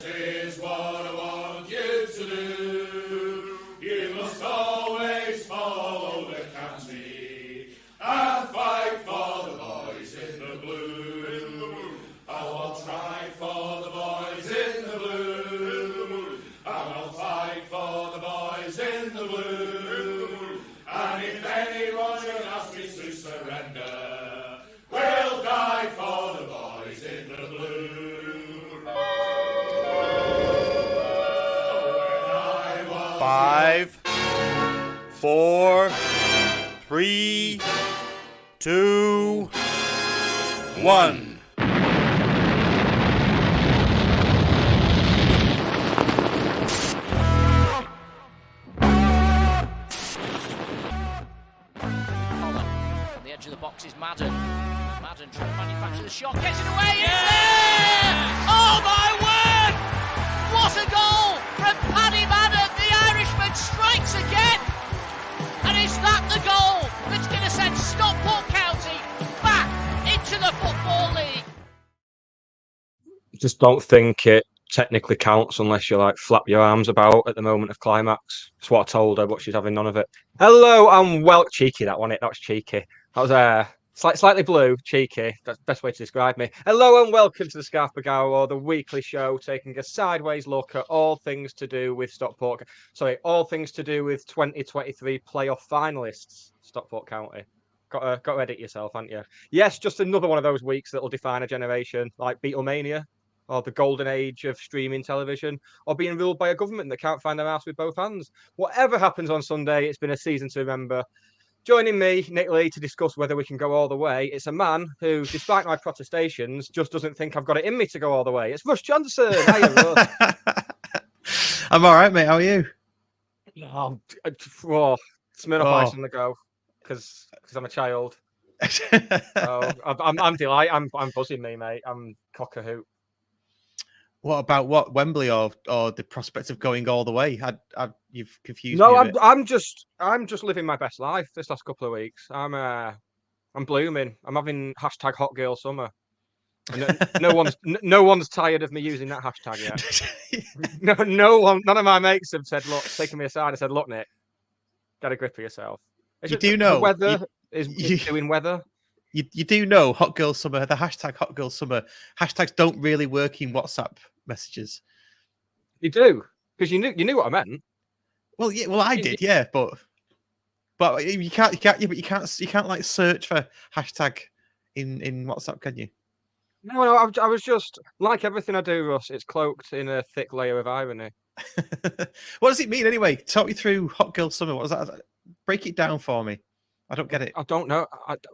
Here's what I want you to do. You must always follow the county and fight for the boys in the blue. I'll try for the boys in the blue. I'll fight for the boys in the blue. And if anyone should ask me to surrender, we'll die for the boys in the blue. 5, 4, 3, 2, 1. On the edge of the box is Madden. Madden trying to manufacture the shot, gets it away, it's there! Oh my word! What a goal from Paddy Madden! The Irishman strikes again! And is that the goal that's going to send Stockport County back into the Football League? Just don't think it technically counts unless you like flap your arms about at the moment of climax. That's what I told her, but she's having none of it. Hello and cheeky, that one. That was cheeky. That was slightly blue, cheeky. That's the best way to describe me. Hello and welcome to the Scarf Begower, the weekly show taking a sideways look at all things to do with all things to do with 2023 playoff finalists, Stockport County. Got to edit yourself, haven't you? Yes, just another one of those weeks that will define a generation, like Beatlemania, or the golden age of streaming television, or being ruled by a government that can't find their ass with both hands. Whatever happens on Sunday, it's been a season to remember. Joining me, Nick Lee, to discuss whether we can go all the way, it's a man who, despite my protestations, just doesn't think I've got it in me to go all the way. It's Russ Johnson. Hiya, Russ. I'm all right, mate. How are you? Smirnoff Ice on the go, because I'm a child. I'm delighted. I'm buzzing, me, mate. I'm cock a hoop. What about Wembley or the prospect of going all the way? You've confused me. No, I'm just living my best life this last couple of weeks. I'm blooming. I'm having hashtag hot girl summer. No one's tired of me using that hashtag yet. No one. None of my mates have said, look, taking me aside and said, look, Nick, get a grip of yourself. You do know the weather is doing weather. You do know hot girl summer. The hashtag hot girl summer hashtags don't really work in WhatsApp messages. You do, because you knew what I meant. Well, yeah. Well, I did, yeah, but you can't like search for hashtag in WhatsApp, can you? No, I was just like everything I do, Russ. It's cloaked in a thick layer of irony. What does it mean anyway? Talk me through hot girl summer. What was that? Break it down for me. I don't get it. I don't know.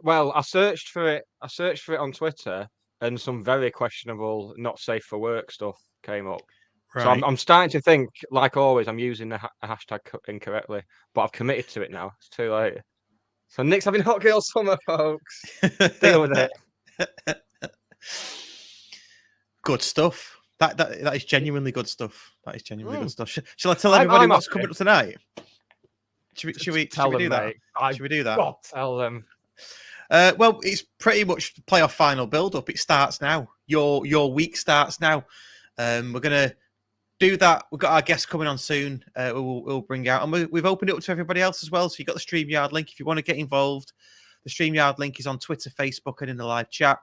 I searched for it. I searched for it on Twitter, and some very questionable, not safe for work stuff came up. Right. So I'm starting to think, like always, I'm using the hashtag incorrectly, but I've committed to it now. It's too late. So Nick's having hot girl summer, folks. Deal with it. Good stuff. That is genuinely good stuff. That is genuinely good stuff. Shall I tell everybody what's coming up tonight? Should we do that? Should we do that? God, tell them. Well, it's pretty much the playoff final build-up. It starts now. Your week starts now. We're gonna do that. We've got our guests coming on soon. We'll bring out, and we've opened it up to everybody else as well. So you've got the StreamYard link if you want to get involved. The StreamYard link is on Twitter, Facebook, and in the live chat.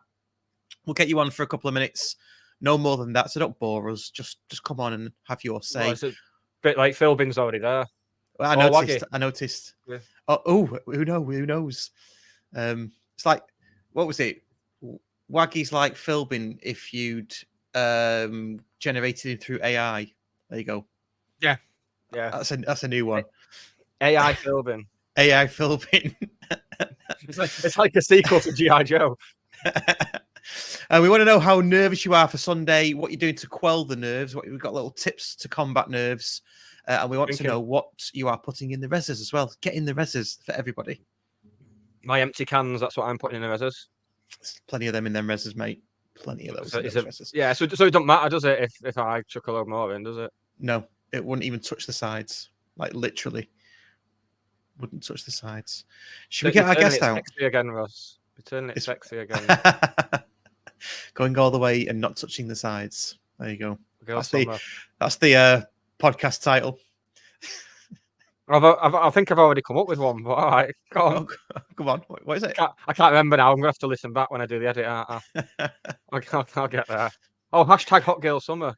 We'll get you on for a couple of minutes. No more than that. So don't bore us. Just come on and have your say. Well, it's a bit like Philbin's already there. Well, I noticed. Yeah. Oh, who knows? It's like, what was it? Waggy's like Philbin if you'd generated him through AI. There you go. Yeah. That's a new one. AI Philbin. AI Philbin. It's like a sequel to G.I. Joe. We want to know how nervous you are for Sunday, what you're doing to quell the nerves. We've got little tips to combat nerves. And we want to know what you are putting in the reses as well. Get in the reses for everybody. My empty cans, that's what I'm putting in the reses. There's plenty of them in them reses, mate. Plenty of those. Reses. Yeah, so it don't matter, does it, if I chuck a load more in, does it? No, it wouldn't even touch the sides. Like, literally. Wouldn't touch the sides. Should we get our guest out? Sexy again, Ross. Returning it sexy again. Going all the way and not touching the sides. There you go. Girl Summer. That's the podcast title. I think I've already come up with one, but all right, go on. Oh, come on, what is it? I can't remember now. I'm going to have to listen back when I do the edit, aren't I? I'll get there. Oh, hashtag Hot Girl Summer.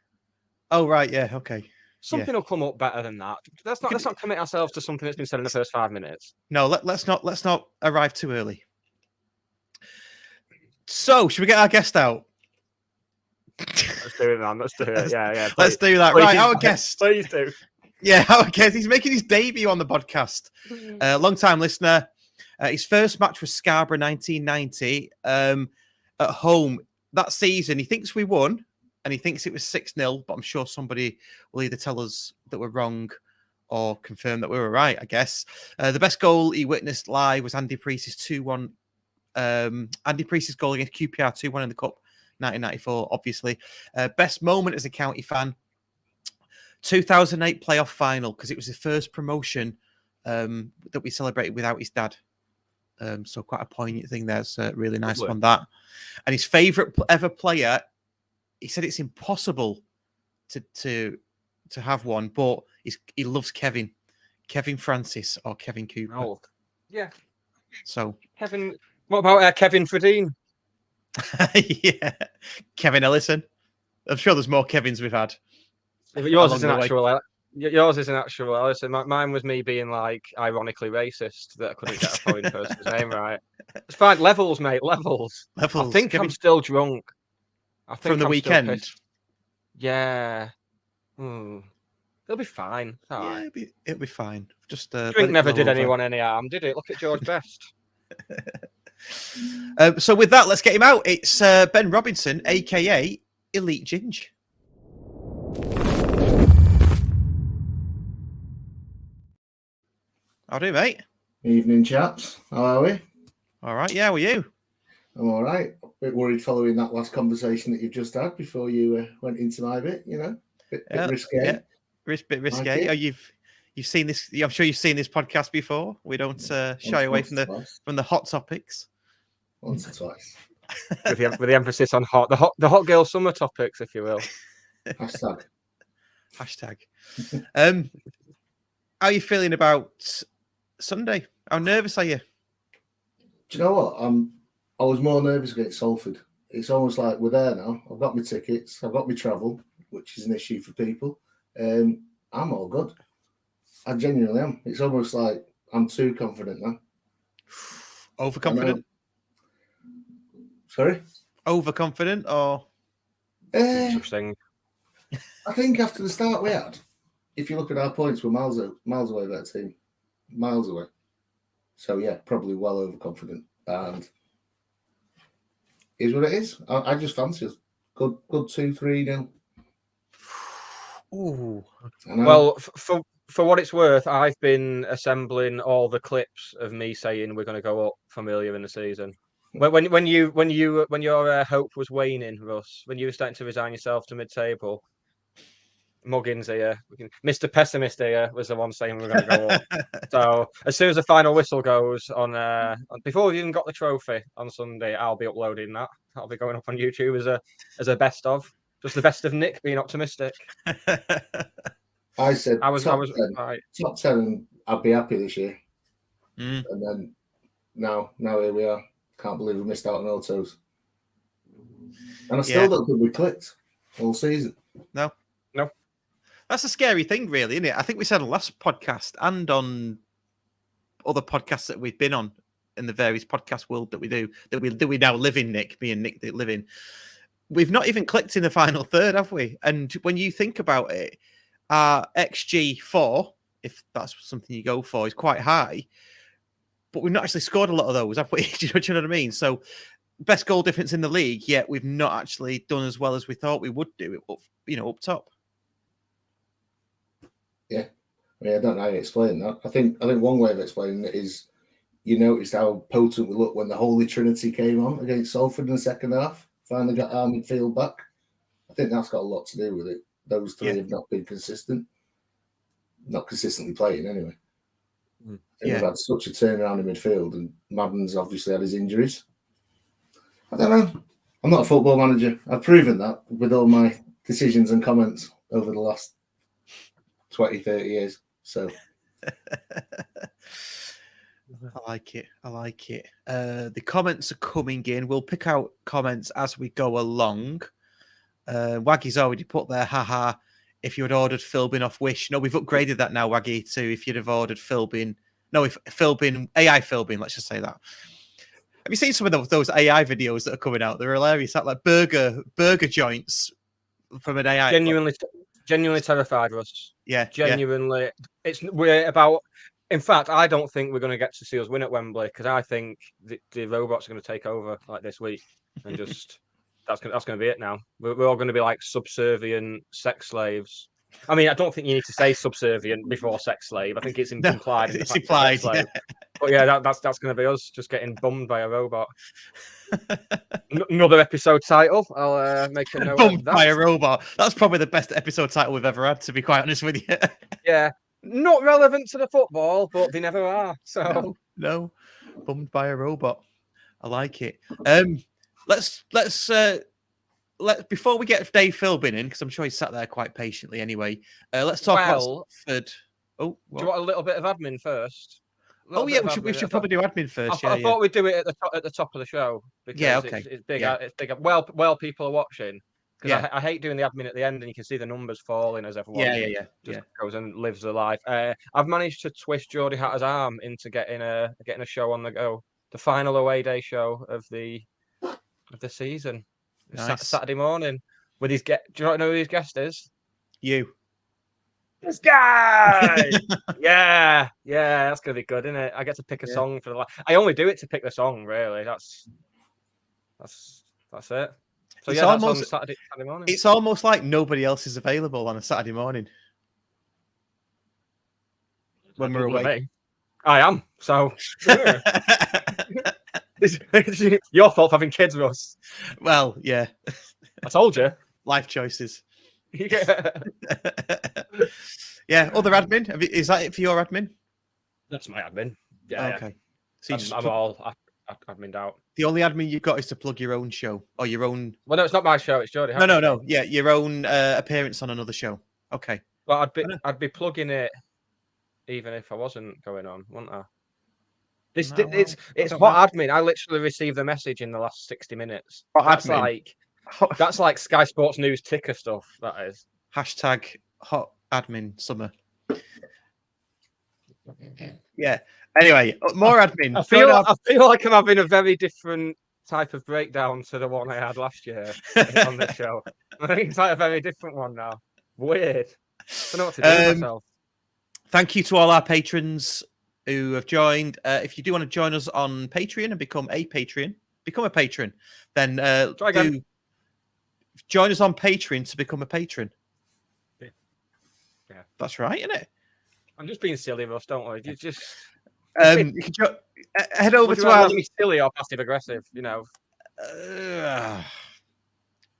Oh, right, yeah, okay. Something will come up better than that. Let's not commit ourselves to something that's been said in the first 5 minutes. No, let's not arrive too early. So, should we get our guest out? Let's do it, man. Let's do it. Yeah. Let's do that. Please, right, our guest. Please do. Yeah, our guest. He's making his debut on the podcast. Long-time listener. His first match was Scarborough 1990 at home. That season, he thinks we won, and he thinks it was 6-0, but I'm sure somebody will either tell us that we're wrong or confirm that we were right, I guess. The best goal he witnessed live was Andy Priest's 2-1. Andy Priest's goal against QPR 2-1 in the Cup, 1994, obviously. Best moment as a county fan, 2008 playoff final, because it was the first promotion that we celebrated without his dad. So quite a poignant thing there. It's a really nice one, that. And his favourite ever player, he said it's impossible to have one, but he loves Kevin Francis or Kevin Cooper. Oh, yeah. So Kevin, what about Kevin Fredine? Yeah, Kevin Ellison. I'm sure there's more Kevins we've had. Yours is an actual. Yours is an actual. Ellison. Mine was me being like ironically racist that I couldn't get a foreign person's name right. It's fine. Levels, mate. Levels. I think Kevin... I'm still drunk. I think from the weekend. Yeah. It'll be fine. Yeah, it'll be fine. Just drink never did anyone any harm, did it? Look at George Best. So with that, let's get him out. It's Ben Robinson, aka Elite Ginge. How do, mate? Evening, chaps. How are we? All right. Yeah, how are you? I'm all right. A bit worried following that last conversation that you've just had before you went into my bit. You know, bit risque. Yeah, bit risque. Oh, you've seen this. I'm sure you've seen this podcast before. We don't shy away from the hot topics. Once or twice. with the emphasis on hot, the hot girl summer topics, if you will. Hashtag. How are you feeling about Sunday? How nervous are you? Do you know what? I was more nervous against Salford. It's almost like we're there now. I've got my tickets. I've got my travel, which is an issue for people. I'm all good. I genuinely am. It's almost like I'm too confident now. Overconfident? Sorry? Overconfident or? Interesting. I think after the start we had, if you look at our points, we're miles away that team. Miles away. So, yeah, probably well overconfident. And is what it is. I just fancy us. Good 2-3-0. Ooh. Well, for what it's worth, I've been assembling all the clips of me saying we're going to go up from earlier in the season. When your hope was waning, Russ, when you were starting to resign yourself to mid-table, Muggins here, Mr. Pessimist here was the one saying we're going to go up. So as soon as the final whistle goes on before we even got the trophy on Sunday, I'll be uploading that. That'll be going up on YouTube as a best of, just the best of Nick being optimistic. I said I was top 10, right. Top 10, and I'd be happy this year. Mm. And then now here we are. Can't believe we missed out on autos. And I still don't think we clicked all season. No. That's a scary thing, really, isn't it? I think we said on the last podcast and on other podcasts that we've been on in the various podcast world that we do, that we now live in, Nick, me and Nick that live in. We've not even clicked in the final third, have we? And when you think about it, our XG4, if that's something you go for, is quite high. But we've not actually scored a lot of those, have we? Do you know what I mean? So, best goal difference in the league, yet we've not actually done as well as we thought we would do it, up top. Yeah. I mean, I don't know how to explain that. I think one way of explaining it is you noticed how potent we looked when the Holy Trinity came on against Salford in the second half. Finally got our midfield back. I think that's got a lot to do with it. Those three have not been consistent. Not consistently playing, anyway. We've had such a turnaround in midfield, and Madden's obviously had his injuries. I don't know. I'm not a football manager. I've proven that with all my decisions and comments over the last 20, 30 years. So I like it. I like it. The comments are coming in. We'll pick out comments as we go along. Waggy's already put there, haha, if you had ordered Philbin off Wish. No, we've upgraded that now, Waggy, to if you'd have ordered Philbin. No, if Philbin, AI Philbin, let's just say that. Have you seen some of those AI videos that are coming out? They're hilarious. That like burger joints from an AI. Genuinely terrified, Russ. Yeah. Genuinely. We're about... In fact, I don't think we're going to get to see us win at Wembley because I think the robots are going to take over like this week and just... That's going to be it now. We're all going to be like subservient sex slaves. I mean, I don't think you need to say subservient before sex slave. I think it's implied. No, it's implied. Yeah. But yeah, that's going to be us just getting bummed by a robot. Another episode title. I'll make a note. Bummed by a robot. That's probably the best episode title we've ever had, to be quite honest with you. Yeah, not relevant to the football, but they never are. So no. Bummed by a robot. I like it. Let's before we get Dave Philbin in, because I'm sure he's sat there quite patiently anyway. Let's talk about Salford. Oh, do you want a little bit of admin first? Oh yeah, we should probably do admin first. I thought we'd do it at the top of the show because okay. It's big. Yeah. It's big. Well, people are watching. Because I hate doing the admin at the end, and you can see the numbers falling as everyone goes and lives their life. I've managed to twist Geordie Hatter's arm into getting a show on the go. The final away day show of the season. Nice. Saturday morning with his guest. Do you know who his guest is? You. This guy. yeah, that's gonna be good, isn't it? I get to pick a song for the. I only do it to pick the song, really. That's it. So it's that's almost on Saturday morning. It's almost like nobody else is available on a Saturday morning when we're away. I am. So it's your fault for having kids, Russ. Well, yeah. I told you. Life choices. Yeah. Yeah. Other admin? Is that it for your admin? That's my admin. Yeah. Okay. So I'm all admined out. The only admin you've got is to plug your own show or your own. Well, no, it's not my show. It's Geordie. No. Yeah, your own appearance on another show. Okay. Well, I'd be plugging it even if I wasn't going on, wouldn't I? It's hot admin. I literally received the message in the last 60 minutes. That's like Sky Sports News ticker stuff. That is hashtag hot admin summer. Yeah. Anyway, more admin. I feel like I'm having a very different type of breakdown to the one I had last year on the show. I think it's like a very different one now. Weird. I don't know what to do with myself. Thank you to all our patrons who have joined. If you do want to join us on Patreon and become a patron, then join us on Patreon to become a patron. Yeah, that's right, isn't it? I'm just being silly, Russ. Don't worry. You just you can head over to our silly or passive aggressive. You know,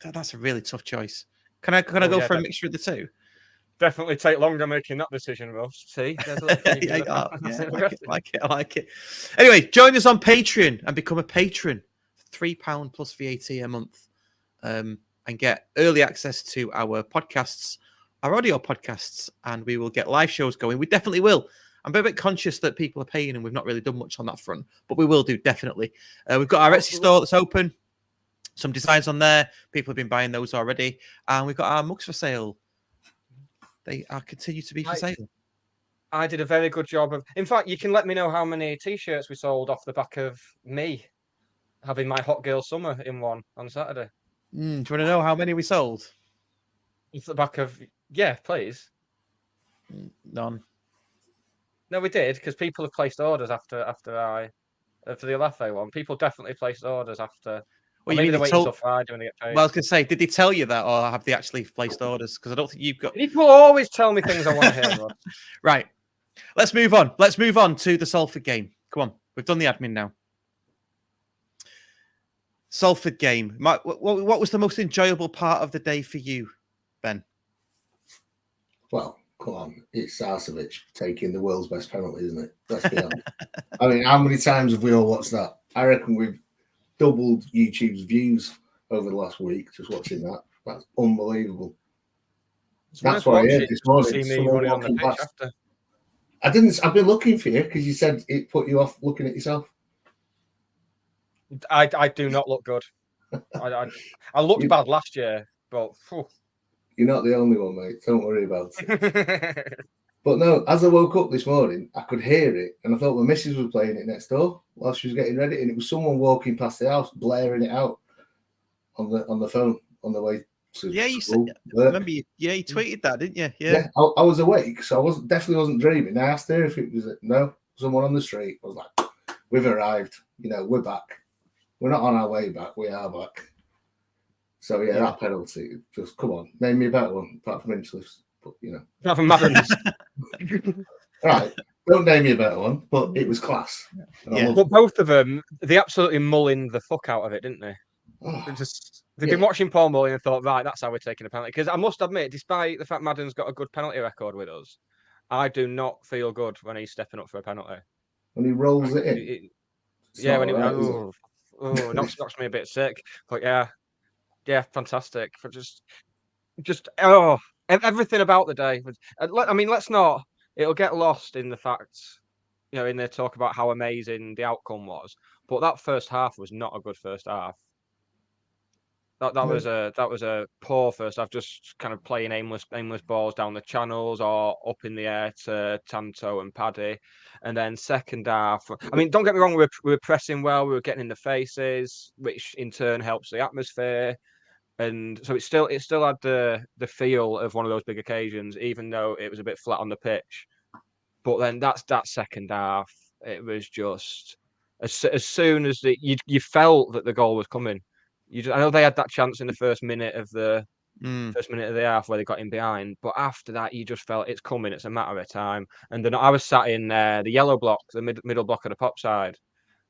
that's a really tough choice. Can I go for a mixture of the two? Definitely take longer making that decision, Russ. See, I like it. Anyway, join us on Patreon and become a patron. £3 plus VAT a month, and get early access to our podcasts, our audio podcasts, and we will get live shows going. We definitely will. I'm a bit conscious that people are paying and we've not really done much on that front, but we will do, definitely. We've got our Etsy store that's open. Some designs on there. People have been buying those already. And we've got our mugs for sale. They are continue to be for sale. I did a very good job of... In fact, you can let me know how many T-shirts we sold off the back of me having my Hot Girl Summer in one on Saturday. Do you want to know how many we sold? Off the back of... Yeah, please. None. No, we did, because people have placed orders after the Alafe one. People definitely placed orders after... Well, maybe they're waiting until Friday when they get paid. Well, I was going to say, did they tell you that, or have they actually placed orders? Because I don't think you've got... People always tell me things I want to hear, Rod. Right. Let's move on. Let's move on to the Salford game. Come on. We've done the admin now. Salford game. What was the most enjoyable part of the day for you, Ben? Well, come on. It's Sarcevic taking the world's best penalty, isn't it? Let's be honest. I mean, how many times have we all watched that? I reckon we've doubled YouTube's views over the last week just watching that. That's unbelievable. It's That's worth what I heard watching this to morning. see me Someone running on the walking pitch past. after. I didn't. I've been looking for you because you said it put you off looking at yourself. I do not look good. I looked bad last year, but You're not the only one, mate. Don't worry about it. But no, as I woke up this morning, I could hear it, and I thought my missus was playing it next door while she was getting ready, and it was someone walking past the house, blaring it out on the phone on the way to school. Remember, you tweeted that, didn't you? Yeah. I was awake, so I definitely wasn't dreaming. I asked her if it was someone on the street. I was like, "We've arrived. We're back. We're not on our way back. We are back." So yeah, that penalty. Just come on, name me a better one apart from Inchliff's. But apart from Madden's. Right, don't name me a better one, but it was class. But both of them, they absolutely mullined the fuck out of it, didn't they? Oh, They've been watching Paul Mullin and thought, right, that's how we're taking a penalty. Because I must admit, despite the fact Madden's got a good penalty record with us, I do not feel good when he's stepping up for a penalty. When he rolls it in. When he knocks me a bit sick. But yeah, fantastic. For just everything about the day. I mean, let's not. It'll get lost in the fact, in their talk about how amazing the outcome was. But that first half was not a good first half. That was a poor first half, just kind of playing aimless balls down the channels or up in the air to Tanto and Paddy. And then second half, I mean, don't get me wrong, we were pressing well, we were getting in the faces, which in turn helps the atmosphere. And so it still had the feel of one of those big occasions, even though it was a bit flat on the pitch. But then that second half, it was just as soon as you felt that the goal was coming. I know they had that chance in the first minute of the half where they got in behind, but after that you just felt it's coming. It's a matter of time. And then I was sat in the yellow block, the middle block of the pop side,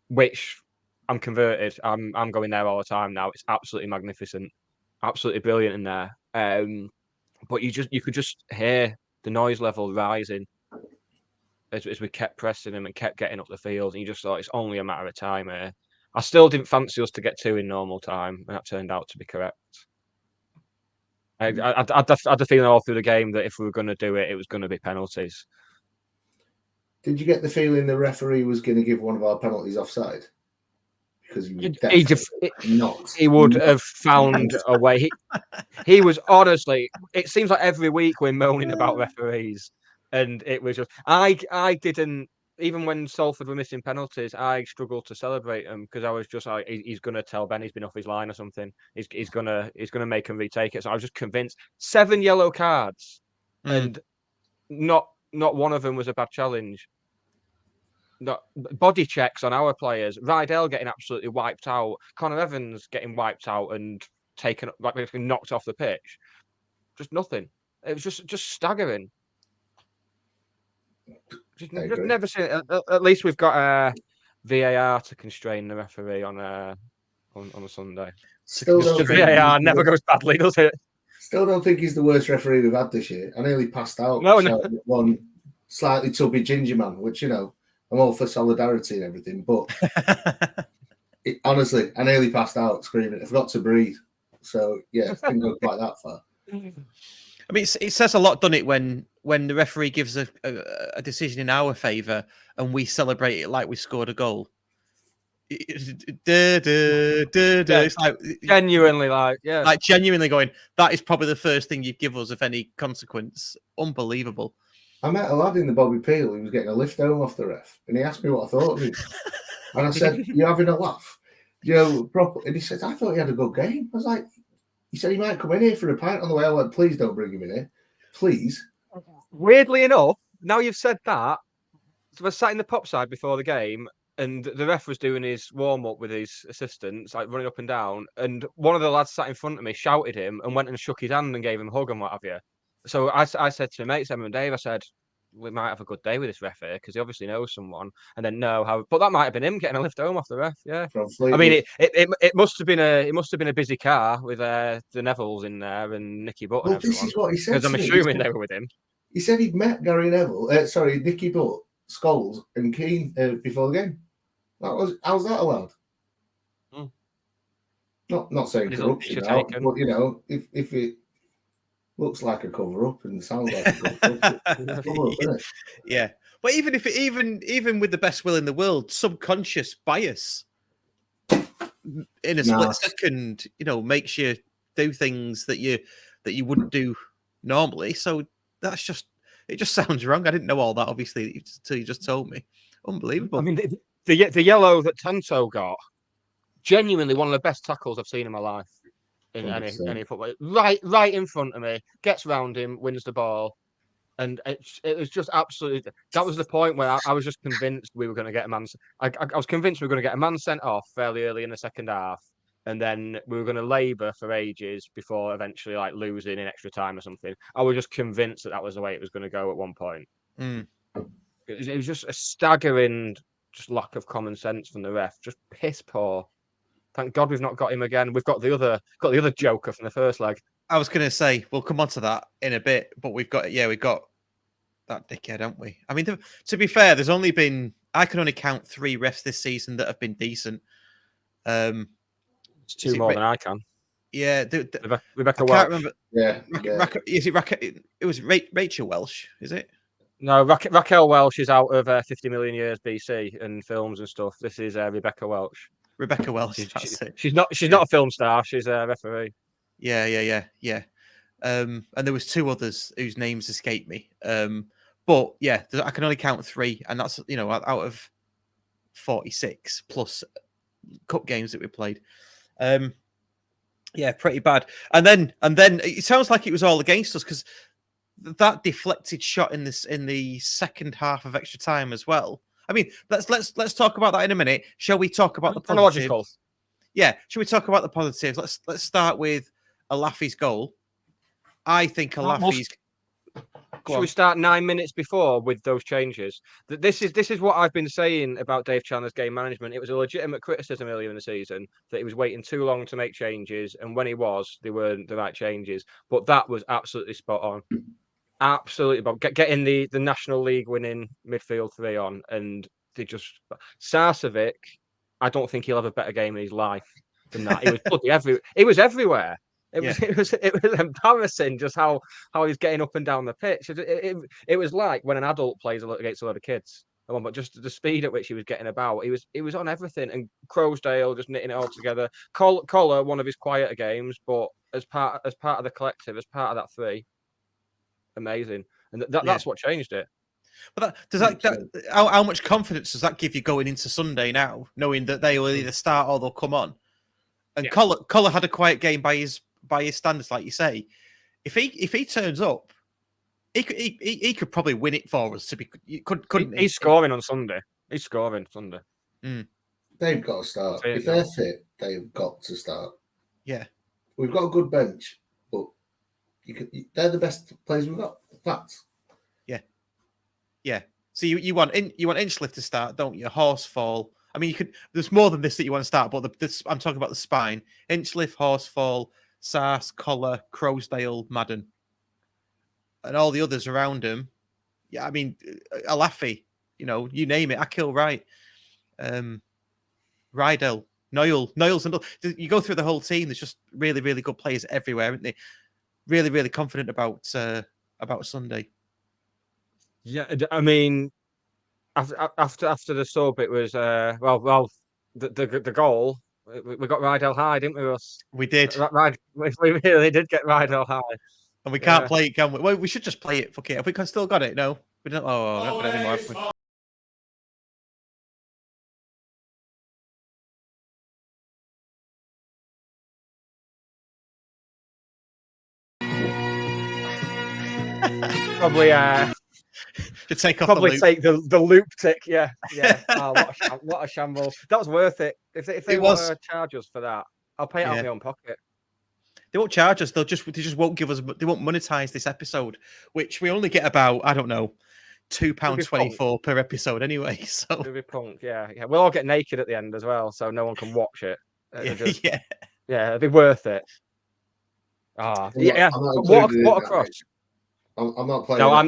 which I'm converted. I'm going there all the time now. It's absolutely magnificent, absolutely brilliant in there. But you could just hear the noise level rising as we kept pressing him and kept getting up the field, and you just thought it's only a matter of time here. I still didn't fancy us to get 2 in normal time, and that turned out to be correct. I had the feeling all through the game that if we were going to do it, it was going to be penalties. Did you get the feeling the referee was going to give one of our penalties offside? Because he would have found a way. He was honestly. It seems like every week we're moaning about referees, and it was just I didn't. Even when Salford were missing penalties, I struggled to celebrate them because I was just like, he's going to tell Ben he's been off his line or something. He's going to make him retake it. So I was just convinced. 7 yellow cards, and not one of them was a bad challenge. Not body checks on our players. Rydell getting absolutely wiped out. Connor Evans getting wiped out and taken, like basically knocked off the pitch. Just nothing. It was just staggering. Just never seen it. At least we've got VAR to constrain the referee on a Sunday. The VAR never goes badly, does it? Still don't think he's the worst referee we've had this year. I nearly passed out. No. One slightly tubby ginger man, which I'm all for solidarity and everything, but honestly, I nearly passed out screaming. I forgot to breathe. So yeah, I didn't go quite that far. I mean, it says a lot, doesn't it, when the referee gives a decision in our favour and we celebrate it like we scored a goal. It's like genuinely, like genuinely going, that is probably the first thing you'd give us of any consequence. Unbelievable. I met a lad in the Bobby Peel. He was getting a lift home off the ref, and he asked me what I thought of him. And I said, "You're having a laugh, proper." And he said, "I thought he had a good game." I was like, "He said he might come in here for a pint on the way." I went, "Please don't bring him in here, please." Weirdly enough, now you've said that, so I sat in the pop side before the game, and the ref was doing his warm up with his assistants, like running up and down. And one of the lads sat in front of me, shouted him, and went and shook his hand and gave him a hug and what have you. So I said to my mates, Emma and Dave, I said, we might have a good day with this ref here because he obviously knows someone. And then but that might have been him getting a lift home off the ref. Yeah, I mean, it must have been a busy car with the Nevilles in there and Nicky Butt. Well, this is what he said. Because I'm assuming they were with him. He said he'd met Gary Neville, Nicky Butt, Scholes, and Keane before the game. How's that allowed? Not saying His little corruption picture now, taken. but if it looks like a cover up and sounds like a cover up, it's a cover up, isn't it? Yeah, but even with the best will in the world, subconscious bias in a split second, makes you do things that you wouldn't do normally. So it just sounds wrong. I didn't know all that, obviously, until you just told me. Unbelievable. I mean, the yellow that Tanto got, genuinely one of the best tackles I've seen in my life in any football. Right in front of me, gets round him, wins the ball. And it was just absolutely. That was the point where I was just convinced we were going to get a man. I was convinced we were going to get a man sent off fairly early in the second half, and then we were going to labour for ages before eventually losing in extra time or something. I was just convinced that was the way it was going to go at one point. It was just a staggering just lack of common sense from the ref. Just piss poor. Thank God we've not got him again. We've got the other joker from the first leg. I was going to say we'll come on to that in a bit, but we've got that dickhead, haven't we? I mean, to be fair, I can only count 3 refs this season that have been decent. It's 2 more than I can. Yeah, Rebecca I Welch. can't remember. Yeah. Is it it was Rachel Welsh, is it? No, Raquel Welch is out of 50 million years BC and films and stuff. This is Rebecca Welch. Rebecca Welch. She's not a film star. She's a referee. Yeah. And there was 2 others whose names escape me. But yeah, I can only count 3, and that's out of 46 plus cup games that we played. Yeah, pretty bad. And then it sounds like it was all against us because that deflected shot in the second half of extra time as well. I mean, let's talk about that in a minute. Shall we talk about the positives? Yeah, shall we talk about the positives? Let's start with Alafi's goal. I think Alafi's. Should we start 9 minutes before with those changes? This is what I've been saying about Dave Chandler's game management. It was a legitimate criticism earlier in the season that he was waiting too long to make changes, and when he was, they weren't the right changes. But that was absolutely spot on. Absolutely, Bob. Getting the National League winning midfield 3 on, and they just Sarcevic. I don't think he'll have a better game in his life than that. He was bloody He was everywhere. It was embarrassing just how he's getting up and down the pitch. It was like when an adult plays against a lot of kids. But just the speed at which he was getting about, he was on everything. And Crowsdale just knitting it all together. Collar, one of his quieter games, but as part of the collective, as part of that 3, amazing. And that's what changed it. But how much confidence does that give you going into Sunday now, knowing that they will either start or they'll come on? And Collar had a quiet game by his standards, like you say. If he turns up, he could probably win it for us. Couldn't he? He's scoring on Sunday. He's scoring Sunday. They've got to start. If they're fit, they've got to start. Yeah, we've got a good bench, but they're the best players we've got. Facts. Yeah. So you want Inchliff to start, don't you? Horsefall. I mean, you could. There's more than this that you want to start, but I'm talking about the spine: Inchliff, Horsefall, Sars, Collar, Crowsdale, Madden, and all the others around him. Yeah, I mean, Alafi. You name it. Akil Wright, Rydell, Niles, and you go through the whole team. There's just really, really good players everywhere, aren't they? Really, really confident about Sunday. Yeah, I mean, after the sub, it was the goal. We got Rydell high, didn't we, Russ? We did. We really did get Rydell high, and we can't play it, can we? Well, we should just play it. Fuck it. Have we still got it? No, we don't. Oh, we don't got it anymore. Have we? Probably to take off probably the loop. take the loop tick. Yeah. Oh, what a shambles. That was worth it. If they want to charge us for that, I'll pay it out of my own pocket. They won't charge us. They just won't give us. They won't monetize this episode, which we only get about £2.24 per episode anyway. So it'll be punk. Yeah. We'll all get naked at the end as well, so no one can watch it. Yeah, it'll be worth it. What a cross. I'm not playing. No, I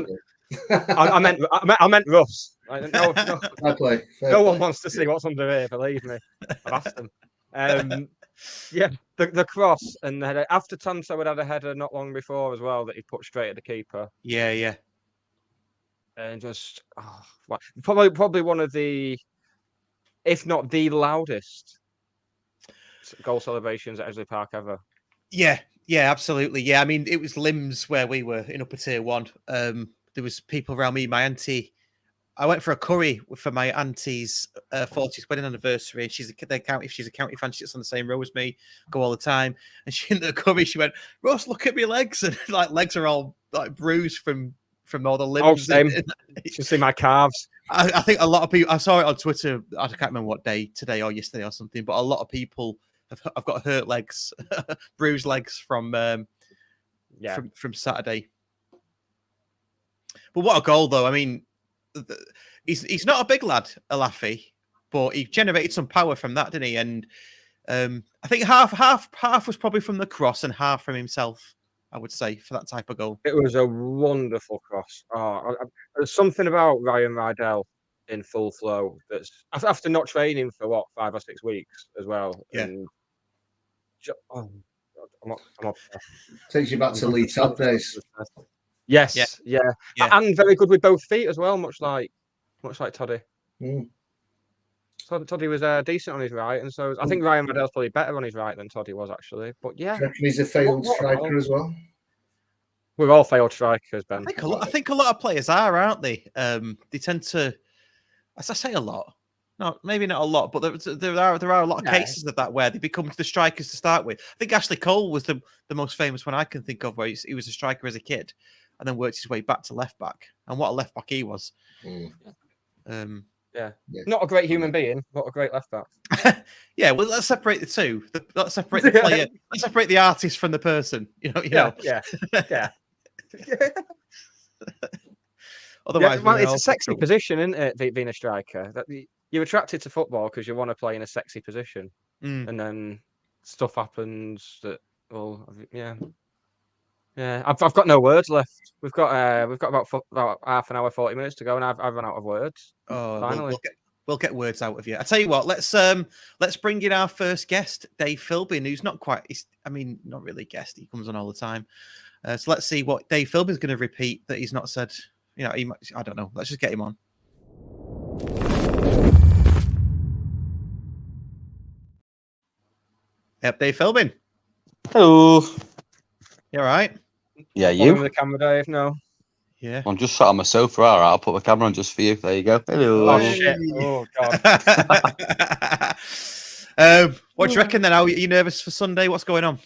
meant Russ. No, I play. No one wants to see what's under here. Believe me, I've asked them. Yeah, the cross and the header. After Tanto had a header not long before as well that he put straight at the keeper. Yeah. And just probably one of the, if not the loudest goal celebrations at Edgley Park ever. Yeah, absolutely. Yeah, I mean, it was limbs where we were in Upper Tier 1. There was people around me. My auntie, I went for a curry for my auntie's 40th wedding anniversary. She's a county fan. She sits on the same row as me, go all the time. And she in the curry, she went, "Ross, look at my legs," and like legs are all like bruised from all the limbs. Oh, same. You should see my calves. I think a lot of people. I saw it on Twitter. I can't remember what day, today or yesterday or something. But a lot of people have got hurt legs, bruised legs from Saturday. But what a goal, though! I mean, he's not a big lad, Alafi, but he generated some power from that, didn't he? And I think half was probably from the cross and half from himself, I would say, for that type of goal. It was a wonderful cross. There's something about Ryan Rydell in full flow that's after not training for 5 or 6 weeks as well. Yeah. And I'm up. Takes you back to Lee Top days. Yes, yeah. And very good with both feet as well, much like Toddy. So Toddy was decent on his right, and so I think Ryan Rydell's probably better on his right than Toddy was actually. But yeah, he's a failed striker as well. We're all failed strikers, Ben. I think a lot of players are, aren't they? They tend to, as I say, a lot. No, maybe not a lot, but there are a lot of cases of that where they become the strikers to start with. I think Ashley Cole was the most famous one I can think of, where he was a striker as a kid and then worked his way back to left back. And what a left back he was. Yeah. Not a great human being, but a great left back. Yeah, well, let's separate the two. Let's separate the player. Let's separate the artist from the person. You know. Yeah. Otherwise, it's a sexy position, isn't it? Being a striker, you're attracted to football because you want to play in a sexy position, and then stuff happens that. Well, yeah. I've got no words left. We've got about half an hour, 40 minutes to go, and I've run out of words. Oh, finally, we'll get words out of you. I tell you what, let's bring in our first guest, Dave Philbin, who's not really a guest. He comes on all the time. So let's see what Dave Philbin's going to repeat that he's not said. You know, I don't know. Let's just get him on. Yep, Dave Philbin. Hello. You all right? Yeah, you? The camera, Dave? No. Yeah. I'm just sat on my sofa. All right, I'll put my camera on just for you. There you go. Hello. Oh, shit. Oh, God. What do you reckon then? Are you nervous for Sunday? What's going on?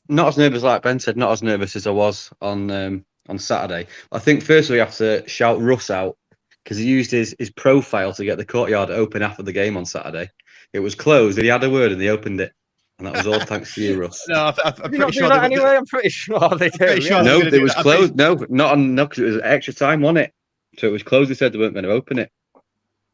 Not as nervous, like Ben said, not as nervous as I was on Saturday. I think first we have to shout Russ out because he used his profile to get the courtyard open after the game on Saturday. It was closed and he had a word and they opened it. And that was all thanks to you, Russ. No, I'm pretty sure. Anyway, I'm pretty sure they do. No, it was closed. No, because it was extra time on it. So it was closed. They said they weren't going to open it.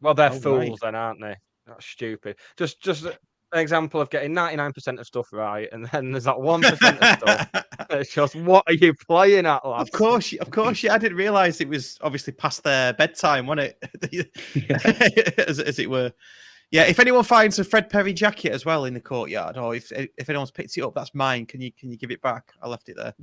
Well, they're fools then, aren't they? That's stupid. Just an example of getting 99% of stuff right, and then there's that 1% of stuff. It's just, what are you playing at, lad? Of course. I didn't realise it was obviously past their bedtime, wasn't it? as it were. Yeah, if anyone finds a Fred Perry jacket as well in the courtyard, or if anyone's picked it up, that's mine. Can you give it back? I left it there.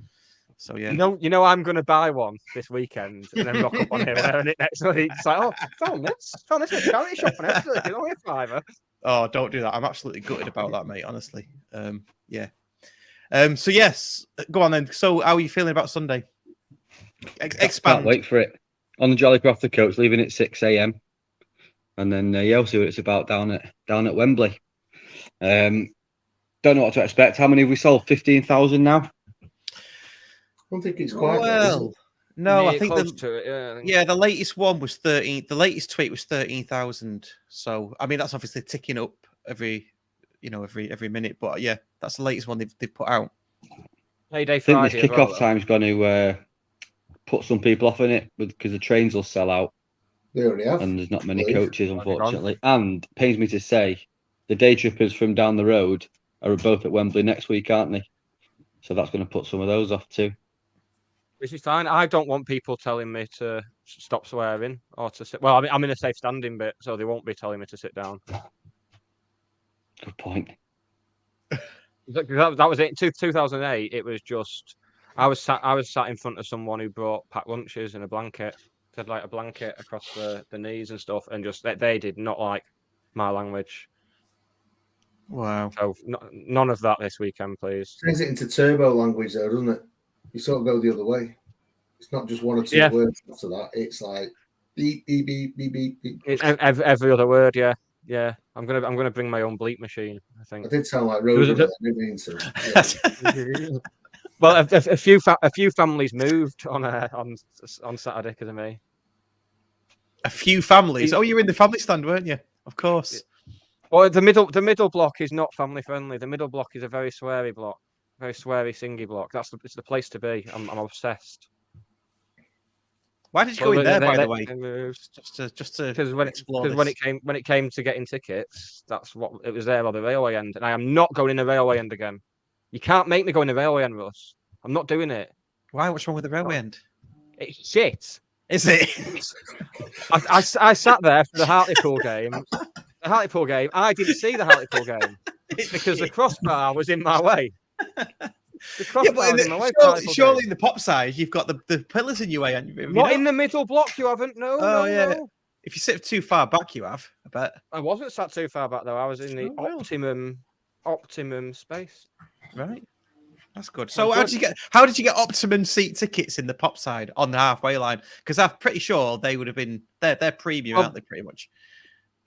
So yeah. You know, I'm going to buy one this weekend and then rock up on here wearing it next week. It's like, oh, found this at a charity shop and everything. It's only £5. Oh, don't do that. I'm absolutely gutted about that, mate. Honestly. Yeah. So yes, go on then. So how are you feeling about Sunday? Expand. Can't wait for it. On the Jolly Crofter coach, leaving at 6 a.m. And then we'll see what it's about down at Wembley. Don't know what to expect. How many have we sold? 15,000 now? I don't think it's quite. Well, no, I think the latest one was 13. The latest tweet was 13,000. So I mean, that's obviously ticking up every minute. But yeah, that's the latest one they've put out. I think this kickoff time's going to put some people off in it because the trains will sell out. They already have. And there's not many coaches, unfortunately. And it pains me to say, the day trippers from down the road are both at Wembley next week, aren't they? So that's going to put some of those off too. Which is fine. I don't want people telling me to stop swearing or to sit. Well, I'm in a safe standing bit, so they won't be telling me to sit down. Good point. That was it. In 2008, it was just I was sat in front of someone who brought packed lunches and a blanket. Had like a blanket across the knees and stuff, and just they did not like my language. Wow. So none of that this weekend, please. Turns it into turbo language, though, doesn't it? You sort of go the other way. It's not just one or two Yeah. words after that. It's like beep beep beep beep beep beep. Every other word, yeah. Yeah, I'm gonna bring my own bleep machine. I think. I did sound like Roadrunner. I didn't mean to. Yeah. Well, a few families moved on Saturday because of me. A few families. Oh, you were in the family stand, weren't you? Of course. Well, the middle block is not family friendly. The middle block is a very sweary block, very sweary, singy block. It's the place to be. I'm obsessed. Why did you go in there, by the way? Just to because explore this. when it came to getting tickets, that's what it was there on the railway end, and I am not going in the railway end again. You can't make me go in the railway end, Russ. I'm not doing it. Why? What's wrong with the railway end? It's shit. Is it? I sat there for the Hartlepool game. The Hartlepool game. I didn't see the Hartlepool game because the crossbar was in my way. The crossbar was in my way. Surely in the pop side, you've got the pillars in your way. Not in the middle block, you haven't. No. Oh, no, yeah. No. If you sit too far back, you have. I bet. I wasn't sat too far back though. I was in the optimum space. Right. That's good. So how did you get optimum seat tickets in the pop side on the halfway line? Because I'm pretty sure they would have been they're premium, aren't they? Pretty much.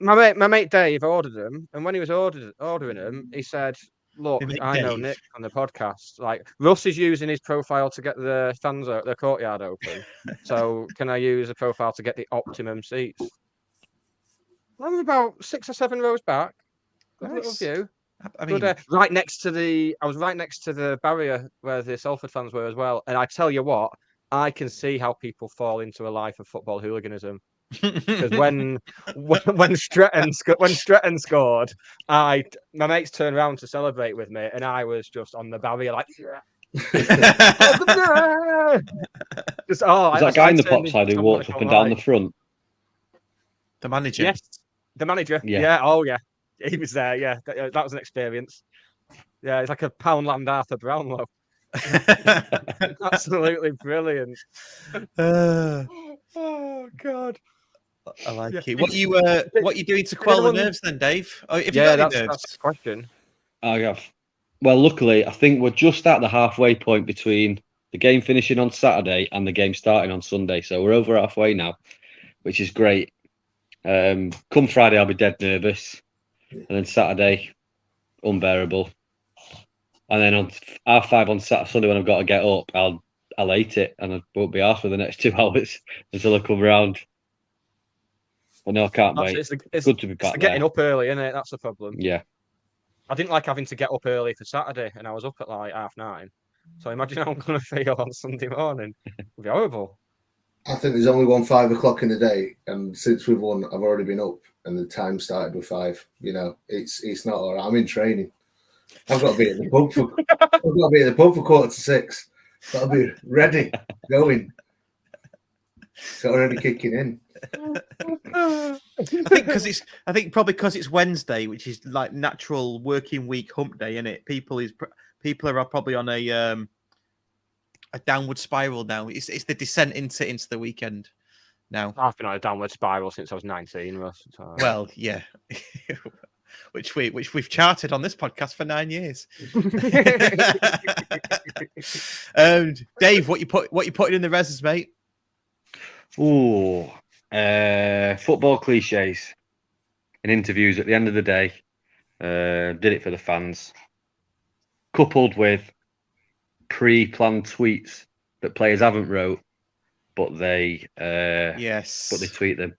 My mate Dave ordered them, and when he was ordering them, he said, "Look, I know Nick on the podcast. Like Russ is using his profile to get the the courtyard open. So can I use a profile to get the optimum seats?" I'm about 6 or 7 rows back. Got a little view. I mean, right next to I was right next to the barrier where the Salford fans were as well. And I tell you what, I can see how people fall into a life of football hooliganism. Because when Stretton scored, my mates turned around to celebrate with me, and I was just on the barrier like, There's that guy in the pop side who walks up and down the front. The manager. Yes, the manager. Yeah. Oh yeah, he was there. Yeah, that was an experience. Yeah, it's like a Poundland Arthur Brownlow. Absolutely brilliant. Oh God. I like it. What you doing to quell the nerves then, Dave? Oh, if you got any nerves? That's the question. I have. Well, luckily, I think we're just at the halfway point between the game finishing on Saturday and the game starting on Sunday. So we're over halfway now, which is great. Come Friday, I'll be dead nervous, and then Saturday, unbearable. And then on 5:30 on Sunday, when I've got to get up, I'll hate it, and I won't be asked for the next 2 hours until I come round. But no, I can't wait. It's good to be back. It's getting up early, isn't it? That's the problem. Yeah. I didn't like having to get up early for Saturday, and I was up at like 9:30. So imagine how I'm going to feel on Sunday morning. It'd be horrible. I think there's only one 5 o'clock in the day, and since we've won, I've already been up, and the time started with 5. You know, it's not all right. I'm in training. I've got to be at the pub for 6:15. Got to be ready, going. It's already kicking in. I think probably because it's Wednesday, which is like natural working week hump day, isn't it? People are probably on a downward spiral now. It's the descent into the weekend now. I've been on a downward spiral since I was 19, Russ. So. Well, yeah. which we've charted on this podcast for 9 years. Dave, what you putting in the reses, mate? Ooh, football cliches in interviews at the end of the day. Did it for the fans, coupled with pre-planned tweets that players haven't wrote, but they tweet them.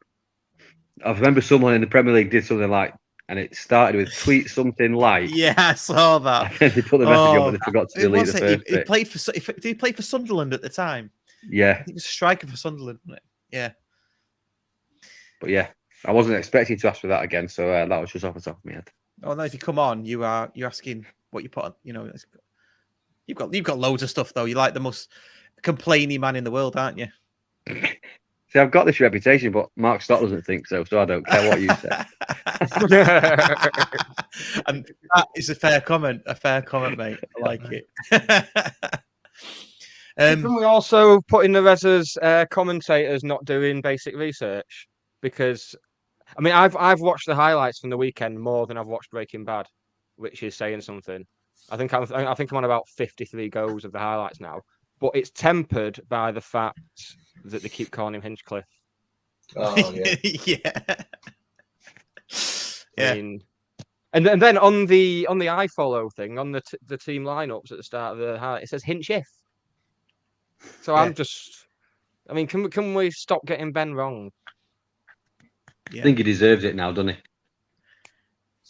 I remember someone in the Premier League did something like, and it started with tweet something like. Yeah, I saw that. And they put the message on, but they forgot to delete the first bit. Did he play for Sunderland at the time? Yeah, I think he was a striker for Sunderland, wasn't it? Yeah. But yeah, I wasn't expecting to ask for that again, so that was just off the top of my head. Oh no! If you come on, you're asking what you put on. You know, you've got loads of stuff though. You're like the most complaining man in the world, aren't you? Say See, I've got this reputation, but Mark Stott doesn't think so, so I don't care what you say. And that is a fair comment, mate. I like it. Can we also put in the res as commentators not doing basic research? Because I mean, I've watched the highlights from the weekend more than I've watched Breaking Bad, which is saying something. I think I'm on about 53 goes of the highlights now, but it's tempered by the fact that they keep calling him Hinchcliffe. Oh yeah, yeah. I mean, and then on the iFollow thing on the team lineups at the start of the highlight, it says Hinchcliffe. So Yeah. I'm just, I mean, can we stop getting Ben wrong? I think he deserves it now, doesn't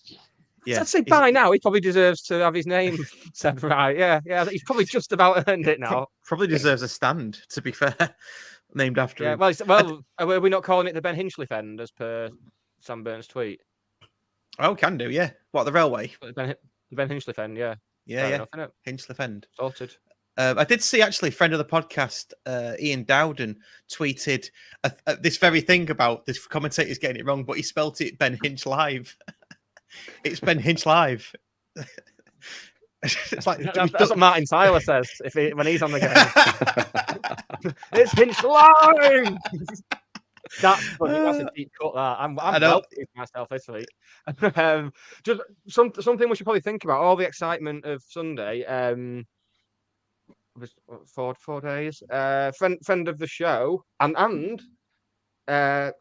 he? Yeah. I'd say by now he probably deserves to have his name said right. Yeah. He's probably just about earned it now. Probably deserves a stand, to be fair. Named after him. Well, are we not calling it the Ben Hinchliffe end as per Sam Burns' tweet? Oh, can do, yeah. What, the railway? The Ben Hinchliffe end, yeah. Yeah, Enough, innit? Hinchcliffe End. Sorted. I did see, actually, friend of the podcast, Ian Dowden, tweeted this very thing about the commentators getting it wrong, but he spelt it Ben Hinch Live. It's Ben Hinch Live. It's like that's what Martin Tyler says when he's on the game. It's Hinch Live! That's funny. That's a deep cut, that. I'm well pleased with myself this week. Just something we should probably think about. All the excitement of Sunday. Was 4 days. Friend of the show and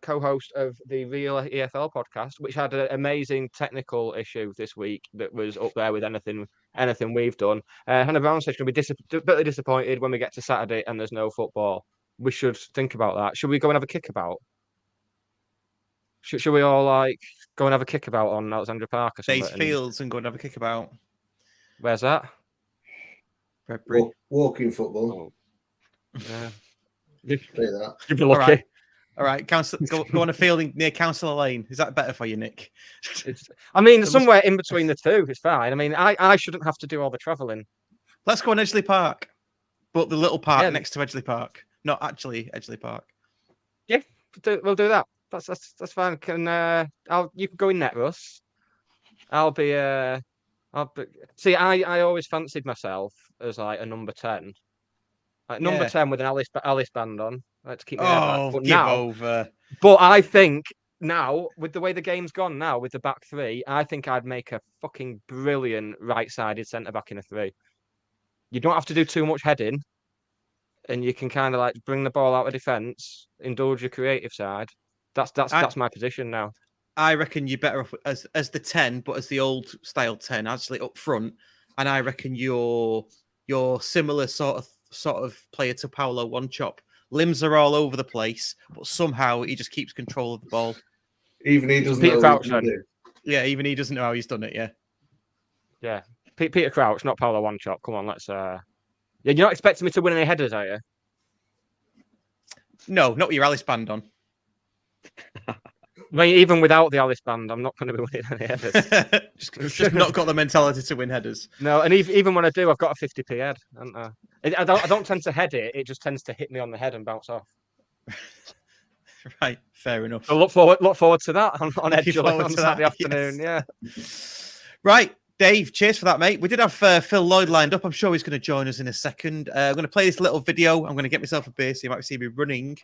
co-host of the Real EFL podcast, which had an amazing technical issue this week that was up there with anything we've done. Hannah Brown says she'll be a bit disappointed when we get to Saturday and there's no football. We should think about that. Should we go and have a kickabout? Should we all go and have a kickabout on Alexandra Park or something? Days Fields and go and have a kickabout. Where's that? Walking football. Yeah. Say that. You'd be lucky. All right. Go on a field near Councillor Lane. Is that better for you, Nick? Somewhere in between the two. It's fine. I mean, I shouldn't have to do all the travelling. Let's go on Edgeley Park, but the little park next to Edgeley Park, not actually Edgeley Park. Yeah, we'll do that. That's fine. You can go in net, Russ. See, I always fancied myself as a number 10. Number 10 with an Alice band on. To keep my hair back. Over. But I think now, with the way the game's gone now, with the back three, I think I'd make a fucking brilliant right-sided centre-back in a 3. You don't have to do too much heading, and you can kind of bring the ball out of defence, indulge your creative side. That's my position now. I reckon you're better off as the 10, but as the old style 10, actually up front. And I reckon you're similar sort of player to Paulo One-Chop. Limbs are all over the place, but somehow he just keeps control of the ball. Even he doesn't Peter know. Crouch, yeah, even he doesn't know how he's done it. Yeah. Yeah. Peter Crouch, not Paulo One-Chop. Come on, let's. Yeah, you're not expecting me to win any headers, are you? No, not with your Alice band on. I mean, even without the Alice band, I'm not going to be winning any headers. just not got the mentality to win headers. No, and even when I do, I've got a 50p head. I don't tend to head it. It just tends to hit me on the head and bounce off. Right, fair enough. So look forward to that on Edgeley on Saturday afternoon. Yes. Yeah. Right, Dave. Cheers for that, mate. We did have Phil Lloyd lined up. I'm sure he's going to join us in a second. I'm going to play this little video. I'm going to get myself a beer, so you might see me running.